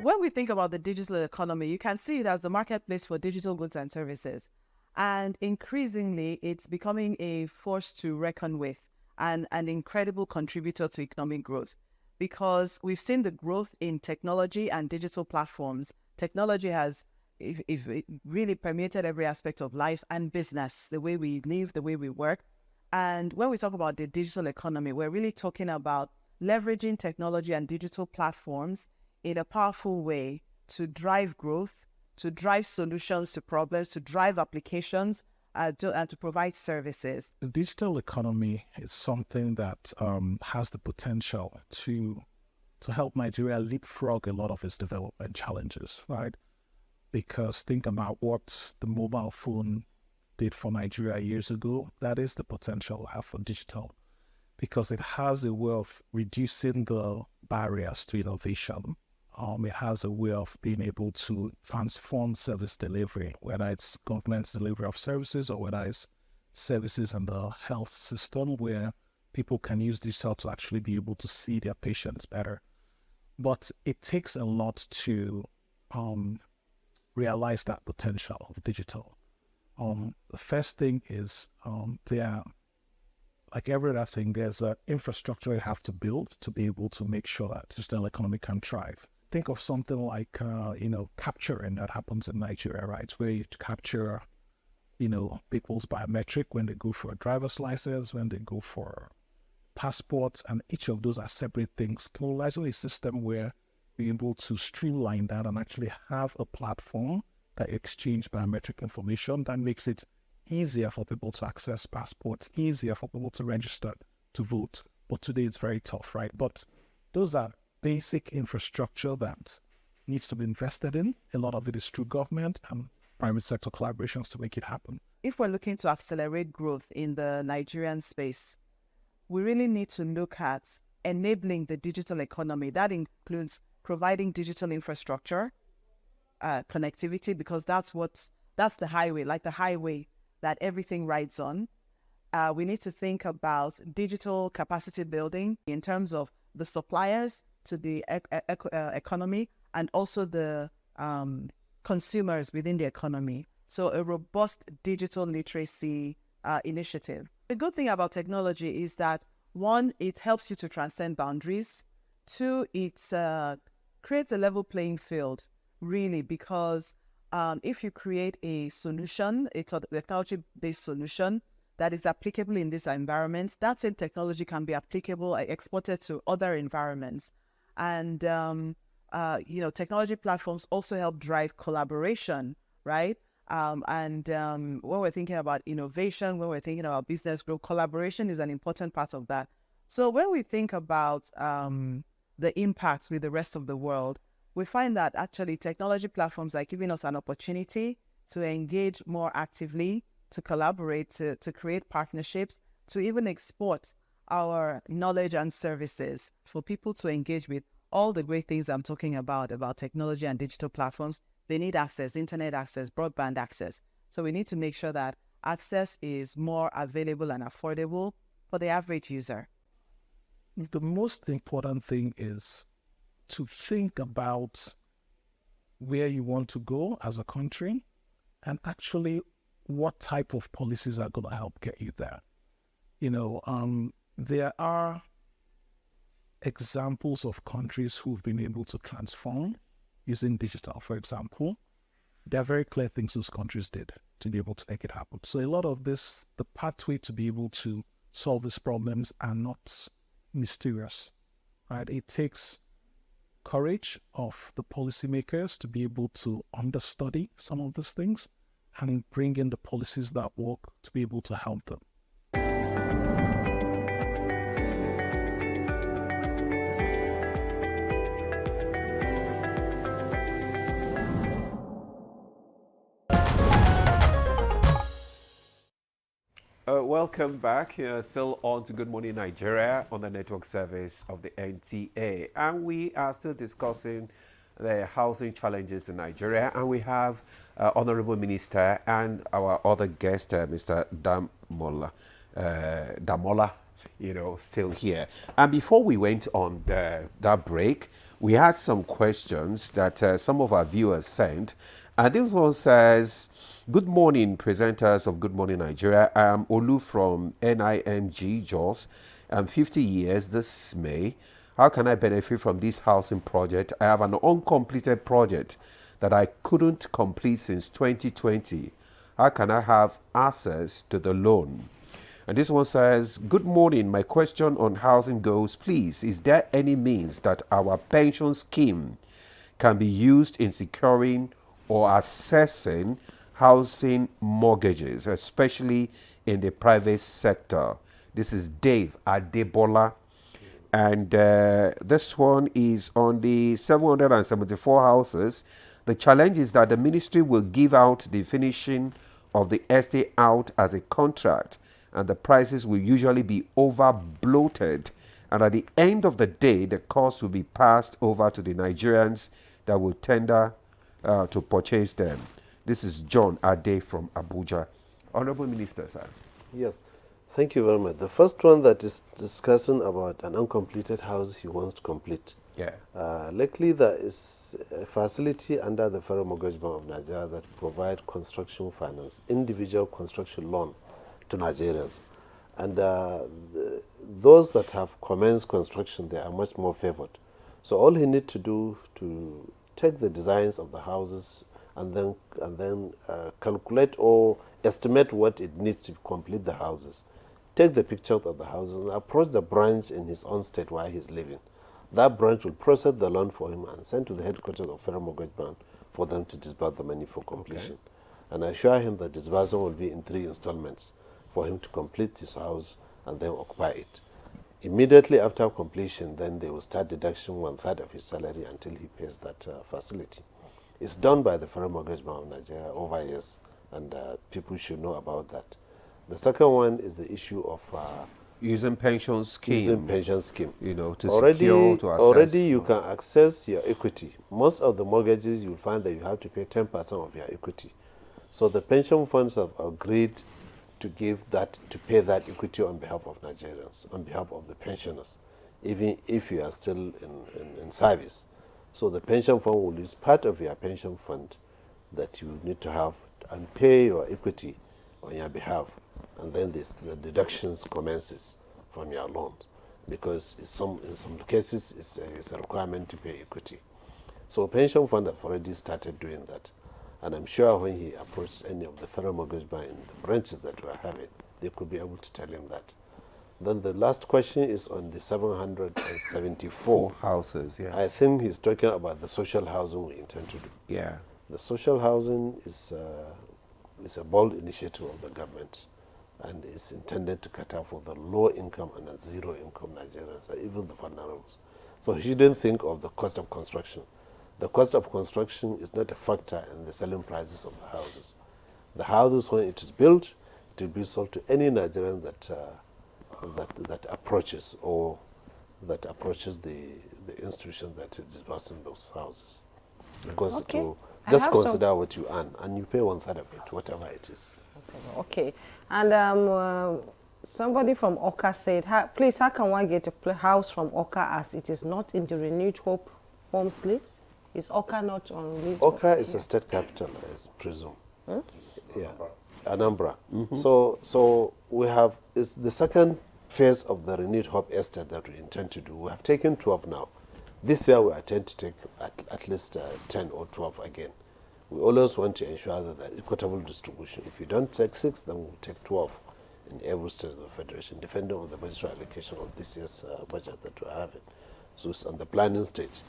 When we think about the digital economy, you can see it as the marketplace for digital goods and services. And increasingly, it's becoming a force to reckon with and an incredible contributor to economic growth, because we've seen the growth in technology and digital platforms. Technology has it really permeated every aspect of life and business, the way we live, the way we work. And when we talk about the digital economy, we're really talking about leveraging technology and digital platforms in a powerful way to drive growth, to drive solutions to problems, to drive applications, and to provide services. The digital economy is something that has the potential to help Nigeria leapfrog a lot of its development challenges, right? Because think about what the mobile phone did for Nigeria years ago. That is the potential we have for digital, because it has a way of reducing the barriers to innovation It has a way of being able to transform service delivery, whether it's government's delivery of services or whether it's services in the health system where people can use digital to actually be able to see their patients better. But it takes a lot to realize that potential of digital. The first thing is there, like every other thing, there's an infrastructure you have to build to be able to make sure that digital economy can thrive. Think of something like, capturing that happens in Nigeria, right? Where you capture, people's biometric when they go for a driver's license, when they go for passports, and each of those are separate things. Imagine a system where we're able to streamline that and actually have a platform that exchange biometric information that makes it easier for people to access passports, easier for people to register to vote. But today it's very tough, right? But those are basic infrastructure that needs to be invested in. A lot of it is through government and private sector collaborations to make it happen. If we're looking to accelerate growth in the Nigerian space, we really need to look at enabling the digital economy. That includes providing digital infrastructure, connectivity, because that's the highway, like the highway that everything rides on. We need to think about digital capacity building in terms of the suppliers to the economy and also the consumers within the economy. So a robust digital literacy initiative. The good thing about technology is that, one, it helps you to transcend boundaries. Two, it creates a level playing field, really, because if you create a solution, a technology-based solution that is applicable in this environment, that same technology can be applicable, exported to other environments. And, technology platforms also help drive collaboration, right? When we're thinking about innovation, when we're thinking about business growth, collaboration is an important part of that. So when we think about the impacts with the rest of the world, we find that actually technology platforms are giving us an opportunity to engage more actively, to collaborate, to create partnerships, to even export our knowledge and services for people to engage with all the great things I'm talking about technology and digital platforms. They need access, internet access, broadband access. So we need to make sure that access is more available and affordable for the average user. The most important thing is to think about where you want to go as a country and actually what type of policies are going to help get you there. There are examples of countries who've been able to transform using digital, for example. There are very clear things those countries did to be able to make it happen. So a lot of this, the pathway to be able to solve these problems are not mysterious, right? It takes courage of the policymakers to be able to understudy some of these things and bring in the policies that work to be able to help them. Welcome back. Still on to Good Morning Nigeria on the network service of the NTA. And we are still discussing the housing challenges in Nigeria. And we have Honorable Minister and our other guest, Mr. Damola, still here. And before we went on that break, we had some questions that some of our viewers sent. And this one says, good morning, presenters of Good Morning Nigeria. I am Olu from NIMG, Jos. I'm 50 years this May. How can I benefit from this housing project? I have an uncompleted project that I couldn't complete since 2020. How can I have access to the loan? And this one says, good morning. My question on housing goes, please, is there any means that our pension scheme can be used in securing or assessing housing mortgages, especially in the private sector? This is Dave Adebola. And this one is on the 774 houses. The challenge is that the ministry will give out the finishing of the estate out as a contract, and the prices will usually be over bloated And at the end of the day, the cost will be passed over to the Nigerians that will tender to purchase them. This is John Ade from Abuja. Honorable Minister, sir. Yes, thank you very much. The first one that is discussing about an uncompleted house he wants to complete. Yeah. Luckily, there is a facility under the Federal Mortgage Bank of Nigeria that provide construction finance, individual construction loan to Nigerians. And those that have commenced construction, they are much more favored. So all he needs to do to take the designs of the houses and then calculate or estimate what it needs to complete the houses. Take the pictures of the houses and approach the branch in his own state where he's living. That branch will process the loan for him and send to the headquarters of Federal Mortgage Bank for them to disburse the money for completion. Okay. And I assure him that disbursement will be in 3 installments for him to complete his house and then occupy it. Immediately after completion, then they will start deduction 1/3 of his salary until he pays that facility. It's done by the Federal Mortgage Bank of Nigeria over years, and people should know about that. The second one is the issue of using pension scheme. Using pension scheme. You know, to already, secure, to access. Already you can access your equity. Most of the mortgages, you'll find that you have to pay 10% of your equity. So the pension funds have agreed to give that, to pay that equity on behalf of Nigerians, on behalf of the pensioners, even if you are still in service. So the pension fund will use part of your pension fund that you need to have and pay your equity on your behalf. And then the deductions commences from your loan, because in some cases it's a requirement to pay equity. So pension fund have already started doing that. And I'm sure when he approaches any of the Federal Mortgage Bank in the branches that we're having, they could be able to tell him that. Then the last question is on the 774 houses. Yes. I think he's talking about the social housing we intend to do. Yeah. The social housing is a bold initiative of the government, and is intended to cater for the low income and the zero income Nigerians, and even the vulnerables. So he didn't think of the cost of construction. The cost of construction is not a factor in the selling prices of the houses. The houses, when it is built, it will be sold to any Nigerian that approaches the institution that is disbursing those houses. Because Okay. to just consider what you earn, and you pay 1/3 of it, whatever it is. Okay. And somebody from Oka said, please, how can one get a house from Oka as it is not in the Renewed Hope Homes list? Is Oka not on list? Oka is a state capital, I presume. Hmm? Yeah, Anambra. So we have, it's the second phase of the Renewed Hope Estate that we intend to do. We have taken 12 now. This year we intend to take at least 10 or 12 again. We always want to ensure that the equitable distribution. If you don't take 6, then we'll take 12 in every state of the Federation, depending on the budgetary allocation of this year's budget that we're having. So it's on the planning stage.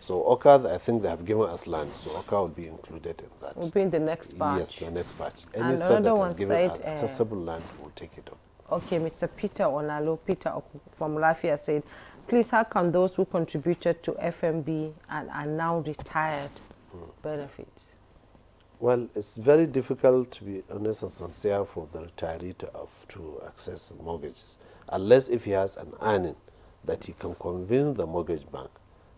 So Oka, I think they have given us land, so Oka will be included in that. Will be in the next batch. Yes, the next batch. Any And state another that one has given us said, accessible land will take it up. Okay, Mr. Peter Onalo, Peter from Lafia said, please, how can those who contributed to FMB and are now retired benefit? Well, it's very difficult, to be honest and sincere, for the retiree to access mortgages, unless if he has an earning that he can convince the mortgage bank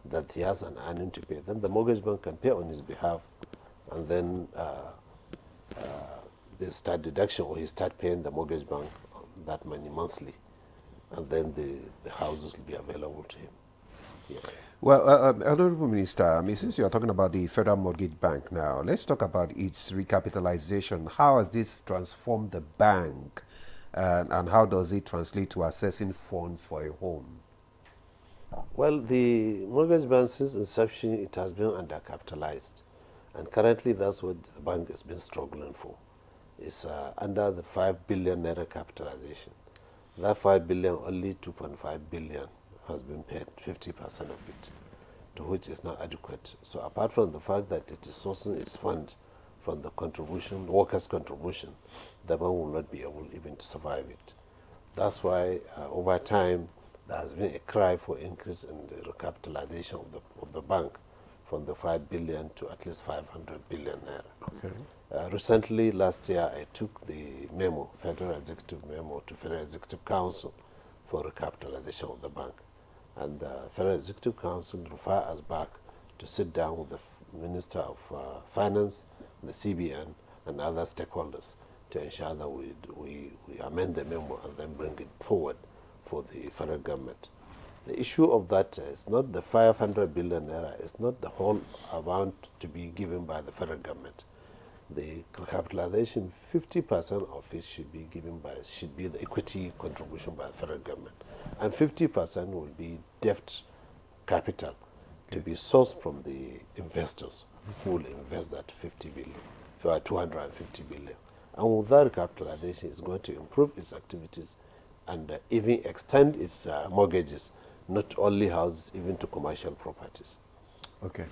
that he has an earning to pay. Then the mortgage bank can pay on his behalf, and then they start deduction, or he start paying the mortgage bank that money monthly, and then the houses will be available to him. Yeah. Well, Honorable Minister, since you are talking about the Federal Mortgage Bank now, let's talk about its recapitalization. How has this transformed the bank, and how does it translate to accessing funds for a home? Well, the mortgage bank, since inception, it has been undercapitalized, and currently that's what the bank has been struggling for. It's under the 5 billion naira capitalization. That 5 billion, only 2.5 billion has been paid, 50% of it, to which is not adequate. So apart from the fact that it is sourcing its fund from the contribution, workers' contribution, the bank will not be able even to survive it. That's why over time there has been a cry for increase in the recapitalization of the bank from the 5 billion to at least 500 billion naira. Okay. Recently, last year, I took the memo, Federal Executive Memo, to Federal Executive Council for recapitalization of the bank. And the Federal Executive Council refer us back to sit down with the Minister of Finance, the CBN, and other stakeholders to ensure that we amend the memo and then bring it forward for the federal government. The issue of that is not the 500 billion naira, it's not the whole amount to be given by the federal government. The recapitalization, 50% of it should be the equity contribution by the federal government, and 50% will be debt capital to be sourced from the investors who will invest that 50 billion, 250 billion. And with that recapitalization, it's going to improve its activities and even extend its mortgages, not only houses, even to commercial properties. Okay.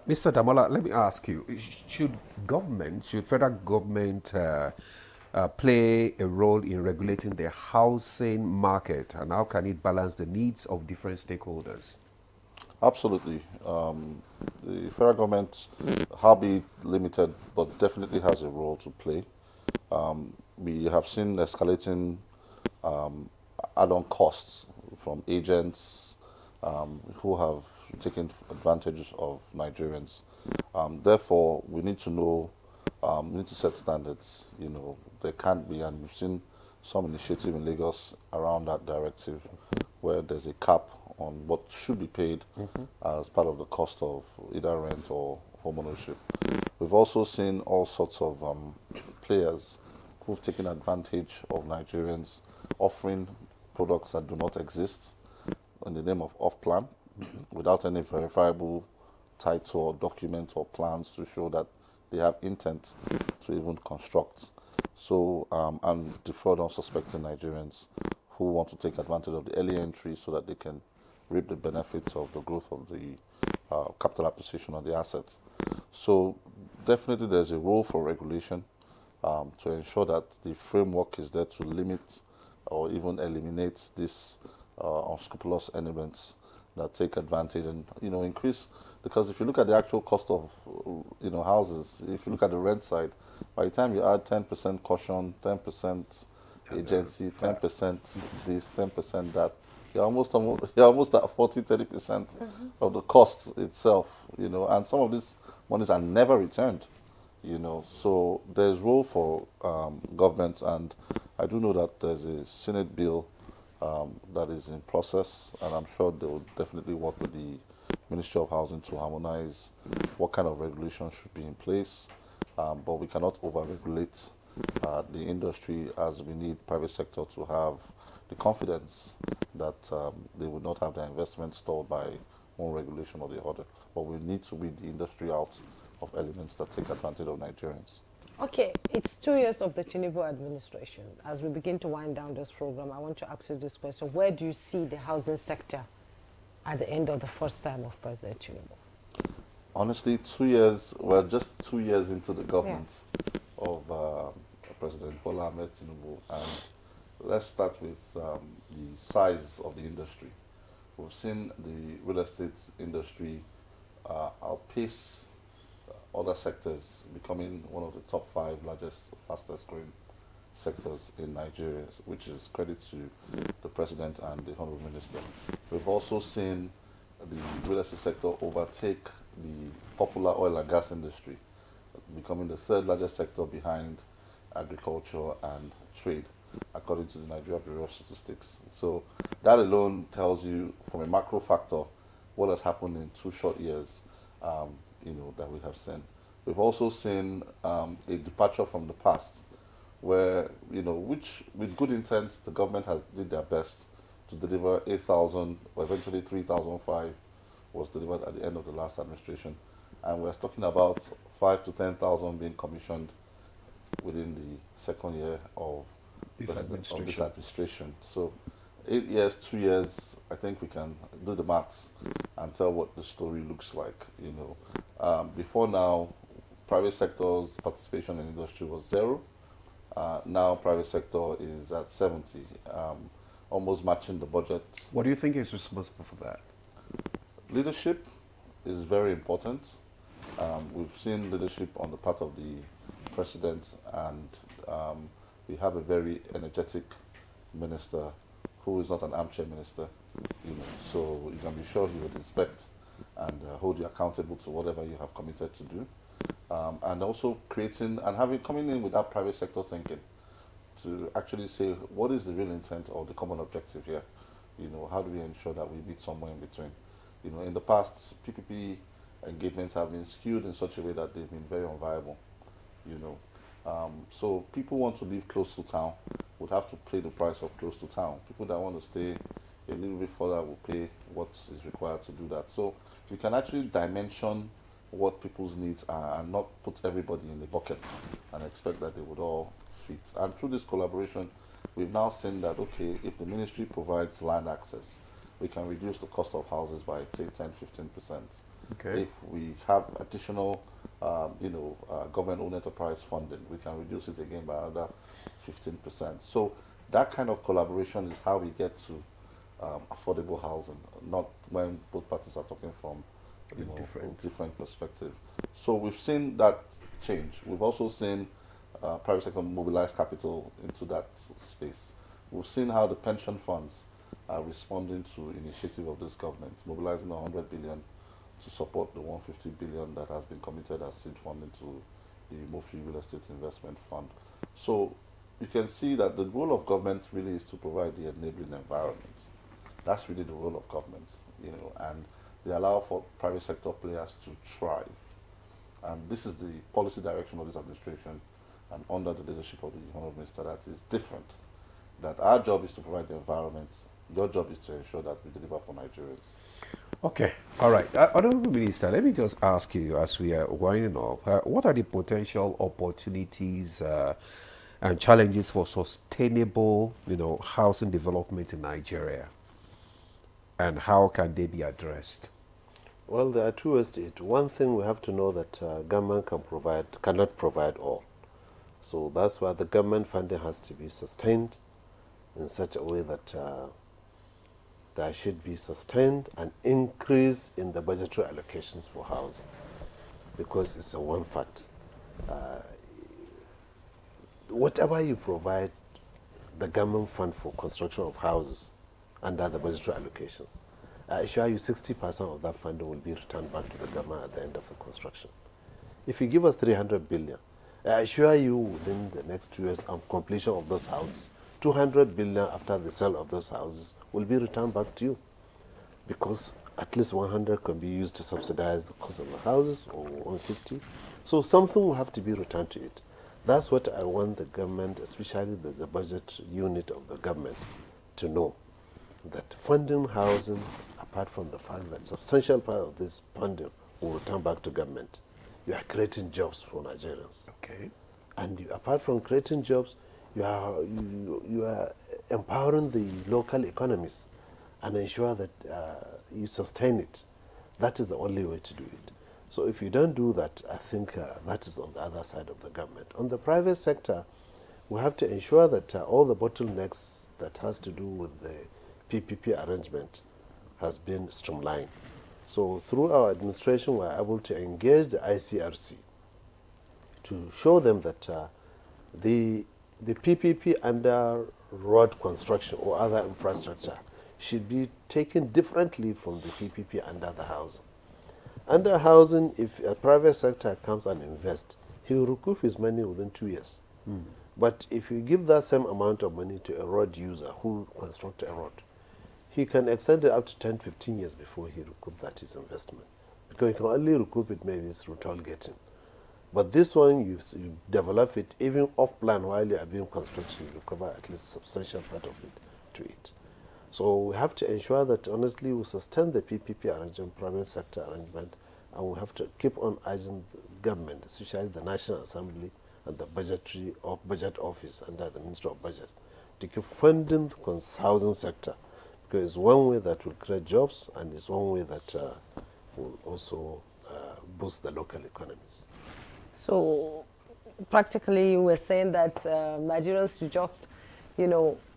Mr. Damola, let me ask you, should federal government play a role in regulating the housing market, and how can it balance the needs of different stakeholders? Absolutely. The federal government, albeit limited, but definitely has a role to play. We have seen escalating add-on costs from agents who have taken advantage of Nigerians. Therefore, we need to know, we need to set standards. You know, there can't be, and we've seen some initiative in Lagos around that directive, where there's a cap on what should be paid as part of the cost of either rent or homeownership. We've also seen all sorts of players who've taken advantage of Nigerians offering products that do not exist in the name of off-plan without any verifiable title or document or plans to show that they have intent to even construct. So, and defraud unsuspecting Nigerians who want to take advantage of the early entry so that they can reap the benefits of the growth of the capital appreciation of the assets. So definitely there's a role for regulation to ensure that the framework is there to limit or even eliminate these unscrupulous elements that take advantage and, you know, increase. Because if you look at the actual cost of, you know, houses, if you look at the rent side, by the time you add 10% caution, 10% agency, 10% this, 10% that, you're almost at 40, 30% of the cost itself, you know, and some of these monies are never returned, you know. So there's role for government, and I do know that there's a Senate bill that is in process, and I'm sure they will definitely work with the Ministry of Housing to harmonize what kind of regulation should be in place, but we cannot over-regulate the industry, as we need private sector to have the confidence that they will not have their investment stalled by one regulation or the other. But we need to weed the industry out of elements that take advantage of Nigerians. Okay, it's 2 years of the Tinubu administration. As we begin to wind down this program, I want to ask you this question. Where do you see the housing sector at the end of the first term of President Tinubu? Honestly, 2 years, we're just 2 years into the government of President Bola Ahmed Tinubu, and let's start with the size of the industry. We've seen the real estate industry outpace other sectors, becoming one of the top 5 largest, fastest growing sectors in Nigeria, which is credit to the President and the Honorable Minister. We've also seen the real estate sector overtake the popular oil and gas industry, becoming the 3rd largest sector behind agriculture and trade, according to the Nigeria Bureau of Statistics. So that alone tells you, from a macro factor, what has happened in 2 short years, you know, that we have seen. We've also seen a departure from the past, where, you know, which with good intent, the government has did their best to deliver 8,000, or eventually 3,005 was delivered at the end of the last administration. And we're talking about 5 to 10,000 being commissioned within the 2nd year of this administration. So 8 years, 2 years, I think we can do the maths and tell what the story looks like, you know. Before now, private sector's participation in industry was 0. Now private sector is at 70, almost matching the budget. What do you think is responsible for that? Leadership is very important. We've seen leadership on the part of the President, and we have a very energetic minister who is not an armchair minister, you know, so you can be sure he would inspect and hold you accountable to whatever you have committed to do. And also creating and coming in with that private sector thinking to actually say what is the real intent or the common objective here. You know, how do we ensure that we meet somewhere in between? You know, in the past, PPP engagements have been skewed in such a way that they've been very unviable. You know, so people want to live close to town would have to pay the price of close to town. People that want to stay a little bit further will pay what is required to do that. So we can actually dimension what people's needs are and not put everybody in the bucket and expect that they would all fit. And through this collaboration, we've now seen that, okay, if the ministry provides land access, we can reduce the cost of houses by, say, 10–15%. Okay. If we have additional, government-owned enterprise funding, we can reduce it again by another 15%. So that kind of collaboration is how we get to affordable housing, not when both parties are talking from different perspective. So we've seen that change. We've also seen private sector mobilize capital into that space. We've seen how the pension funds are responding to initiative of this government, mobilizing 100 billion to support the 150 billion that has been committed as seed funding to the Mofi Real Estate Investment Fund. So you can see that the role of government really is to provide the enabling environment. That's really the role of government, you know, and they allow for private sector players to thrive. And this is the policy direction of this administration, and under the leadership of the Honourable Minister, that is different. That our job is to provide the environment, your job is to ensure that we deliver for Nigerians. Okay, all right. Honourable Minister, let me just ask you as we are winding up, what are the potential opportunities and challenges for sustainable, housing development in Nigeria? And how can they be addressed? Well, there are two ways to it. One thing we have to know that government cannot provide all. So that's why the government funding has to be sustained in such a way that there should be sustained an increase in the budgetary allocations for housing, because it's a one fact. Whatever you provide the government fund for construction of houses under the budgetary allocations, I assure you 60% of that funding will be returned back to the government at the end of the construction. If you give us 300 billion, I assure you within the next 2 years of completion of those houses, 200 billion after the sale of those houses will be returned back to you, because at least 100 can be used to subsidize the cost of the houses, or 150. So something will have to be returned to it. That's what I want the government, especially the budget unit of the government, to know. That funding housing, apart from the fact that substantial part of this funding will return back to government, you are creating jobs for Nigerians. Okay. And apart from creating jobs, you are empowering the local economies and ensure that you sustain it. That is the only way to do it. So if you don't do that, I think that is on the other side of the government. On the private sector, we have to ensure that all the bottlenecks that has to do with the PPP arrangement has been streamlined. So through our administration, we are able to engage the ICRC to show them that the PPP under road construction or other infrastructure should be taken differently from the PPP under the housing. Under housing, if a private sector comes and invests, he will recoup his money within 2 years. But if you give that same amount of money to a road user who constructs a road, he can extend it up to 10–15 years before he recoups that his investment. Because he can only recoup it maybe through toll gating. But this one, you develop it even off-plan while you are doing construction, you recover at least a substantial part of it to it. So we have to ensure that honestly we sustain the PPP arrangement, private sector arrangement, and we have to keep on urging the government, especially the National Assembly and the budget office under the Ministry of Budget, to keep funding the housing sector. Because it's one way that will create jobs, and it's one way that will also boost the local economies. So practically you were saying that Nigerians should just,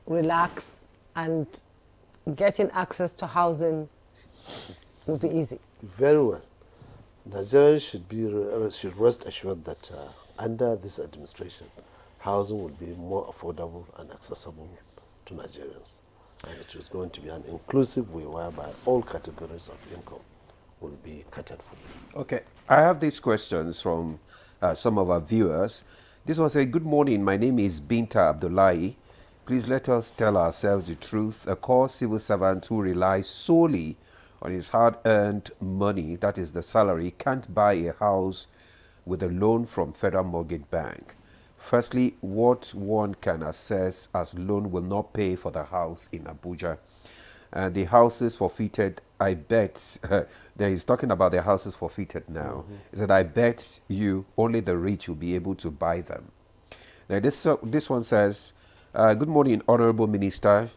relax, and getting access to housing will be easy. Very well. Nigerians should rest assured that under this administration, housing will be more affordable and accessible to Nigerians. And it is going to be an inclusive way whereby all categories of income will be catered for. Okay, I have these questions from some of our viewers. This one says, good morning, my name is Binta Abdullahi. Please let us tell ourselves the truth. A core civil servant who relies solely on his hard-earned money, that is the salary, can't buy a house with a loan from Federal Mortgage Bank. Firstly, what one can assess as loan will not pay for the house in Abuja. And the houses forfeited, I bet, there he's talking about the houses forfeited now. He said, I bet you only the rich will be able to buy them. Now this one says, good morning, Honorable Minister.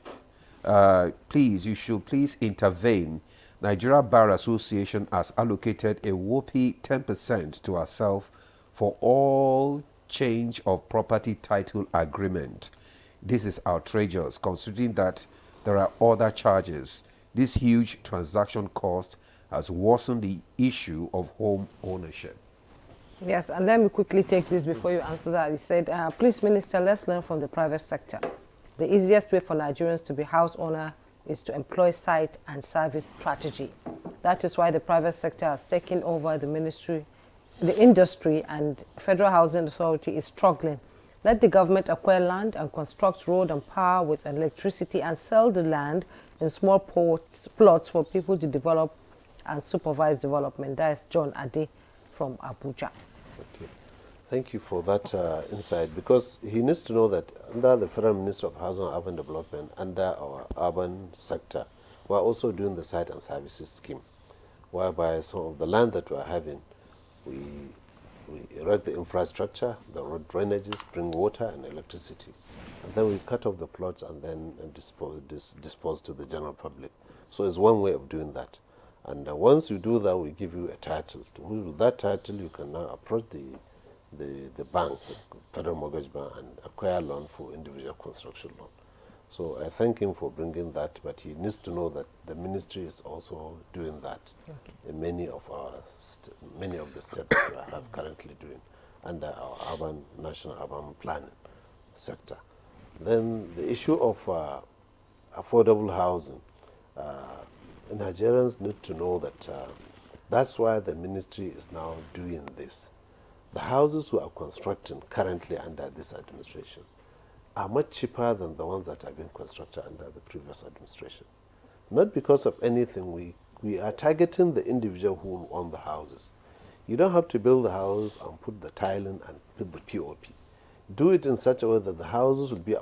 Please, you should please intervene. Nigeria Bar Association has allocated a whopping 10% to ourselves for all change of property title agreement. This is outrageous, considering that there are other charges. This huge transaction cost has worsened the issue of home ownership. Yes, and let me quickly take this before you answer that. He said, please, Minister, let's learn from the private sector. The easiest way for Nigerians to be house owner is to employ site and service strategy. That is why the private sector has taken over the industry, and Federal Housing Authority is struggling. Let the government acquire land and construct road and power with electricity and sell the land in small plots for people to develop and supervise development. That is John Ade from Abuja. Okay. Thank you for that insight, because he needs to know that under the Federal Ministry of Housing and Urban Development, under our urban sector, we're also doing the site and services scheme, whereby some of the land that we're having, we erect the infrastructure, the road drainages, bring water and electricity. And then we cut off the plots and then dispose to the general public. So it's one way of doing that. And once you do that, we give you a title. With that title, you can now approach the bank, the Federal Mortgage Bank, and acquire loan for individual construction loan. So I thank him for bringing that, but he needs to know that the ministry is also doing that in many of the states that we have currently doing under our national urban planning sector. Then the issue of affordable housing, Nigerians need to know that that's why the ministry is now doing this. The houses we are constructing currently under this administration are much cheaper than the ones that have been constructed under the previous administration. Not because of anything, we are targeting the individual who will own the houses. You don't have to build the house and put the tiling and put the POP. Do it in such a way that the houses will be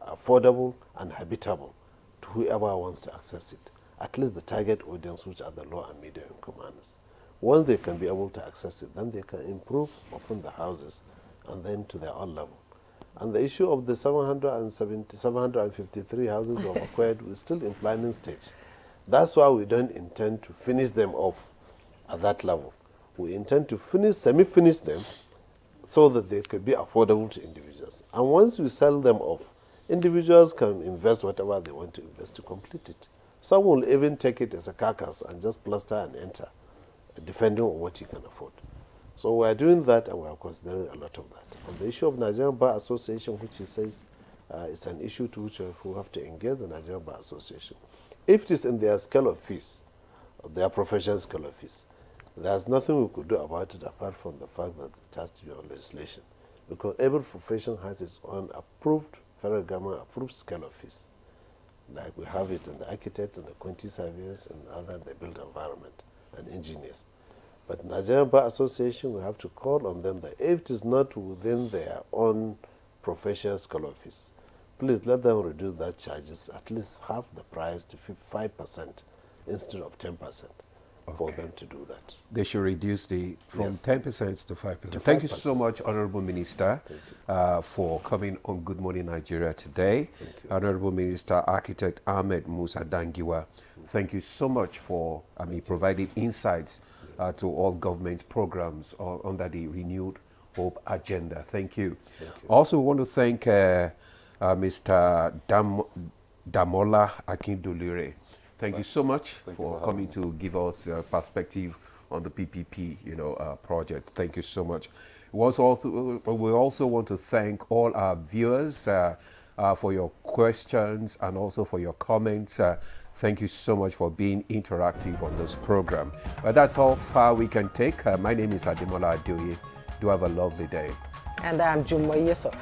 affordable and habitable to whoever wants to access it. At least the target audience, which are the low and medium income earners. Once they can be able to access it, then they can improve upon the houses and then to their own level. And the issue of the 753 houses we have acquired, we're still in planning stage. That's why we don't intend to finish them off at that level. We intend to semi-finish them so that they could be affordable to individuals. And once we sell them off, individuals can invest whatever they want to invest to complete it. Some will even take it as a carcass and just plaster and enter, depending on what you can afford. So we are doing that, and we are considering a lot of that. On the issue of Nigerian Bar Association, which he says is an issue to which we have to engage the Nigerian Bar Association. If it is in their scale of fees, their professional scale of fees, there's nothing we could do about it apart from the fact that it has to be on legislation. Because every profession has its own approved, federal government approved scale of fees. Like we have it in the architects and the quantity surveyors and other, the built environment and engineers. But Nigerian Bar Association, we have to call on them that if it is not within their own professional scale of fees, please let them reduce that charges at least half the price to 5% instead of 10% for them to do that. They should reduce from 10% to 5%. To Thank you 5%. so much, Honorable Minister, for coming on Good Morning Nigeria today. Honorable Minister, Architect Ahmed Musa Dangiwa, thank you so much for providing insights to all government programs under the Renewed Hope agenda. Thank you. Also, want to thank Mr. Damola Akindolire. Thank you so much for coming to give us perspective on the PPP, project. Thank you so much. We also want to thank all our viewers for your questions and also for your comments. Thank you so much for being interactive on this program. That's all far we can take. My name is Ademola Adoye. Do have a lovely day. And I'm Jumbo Yusuf.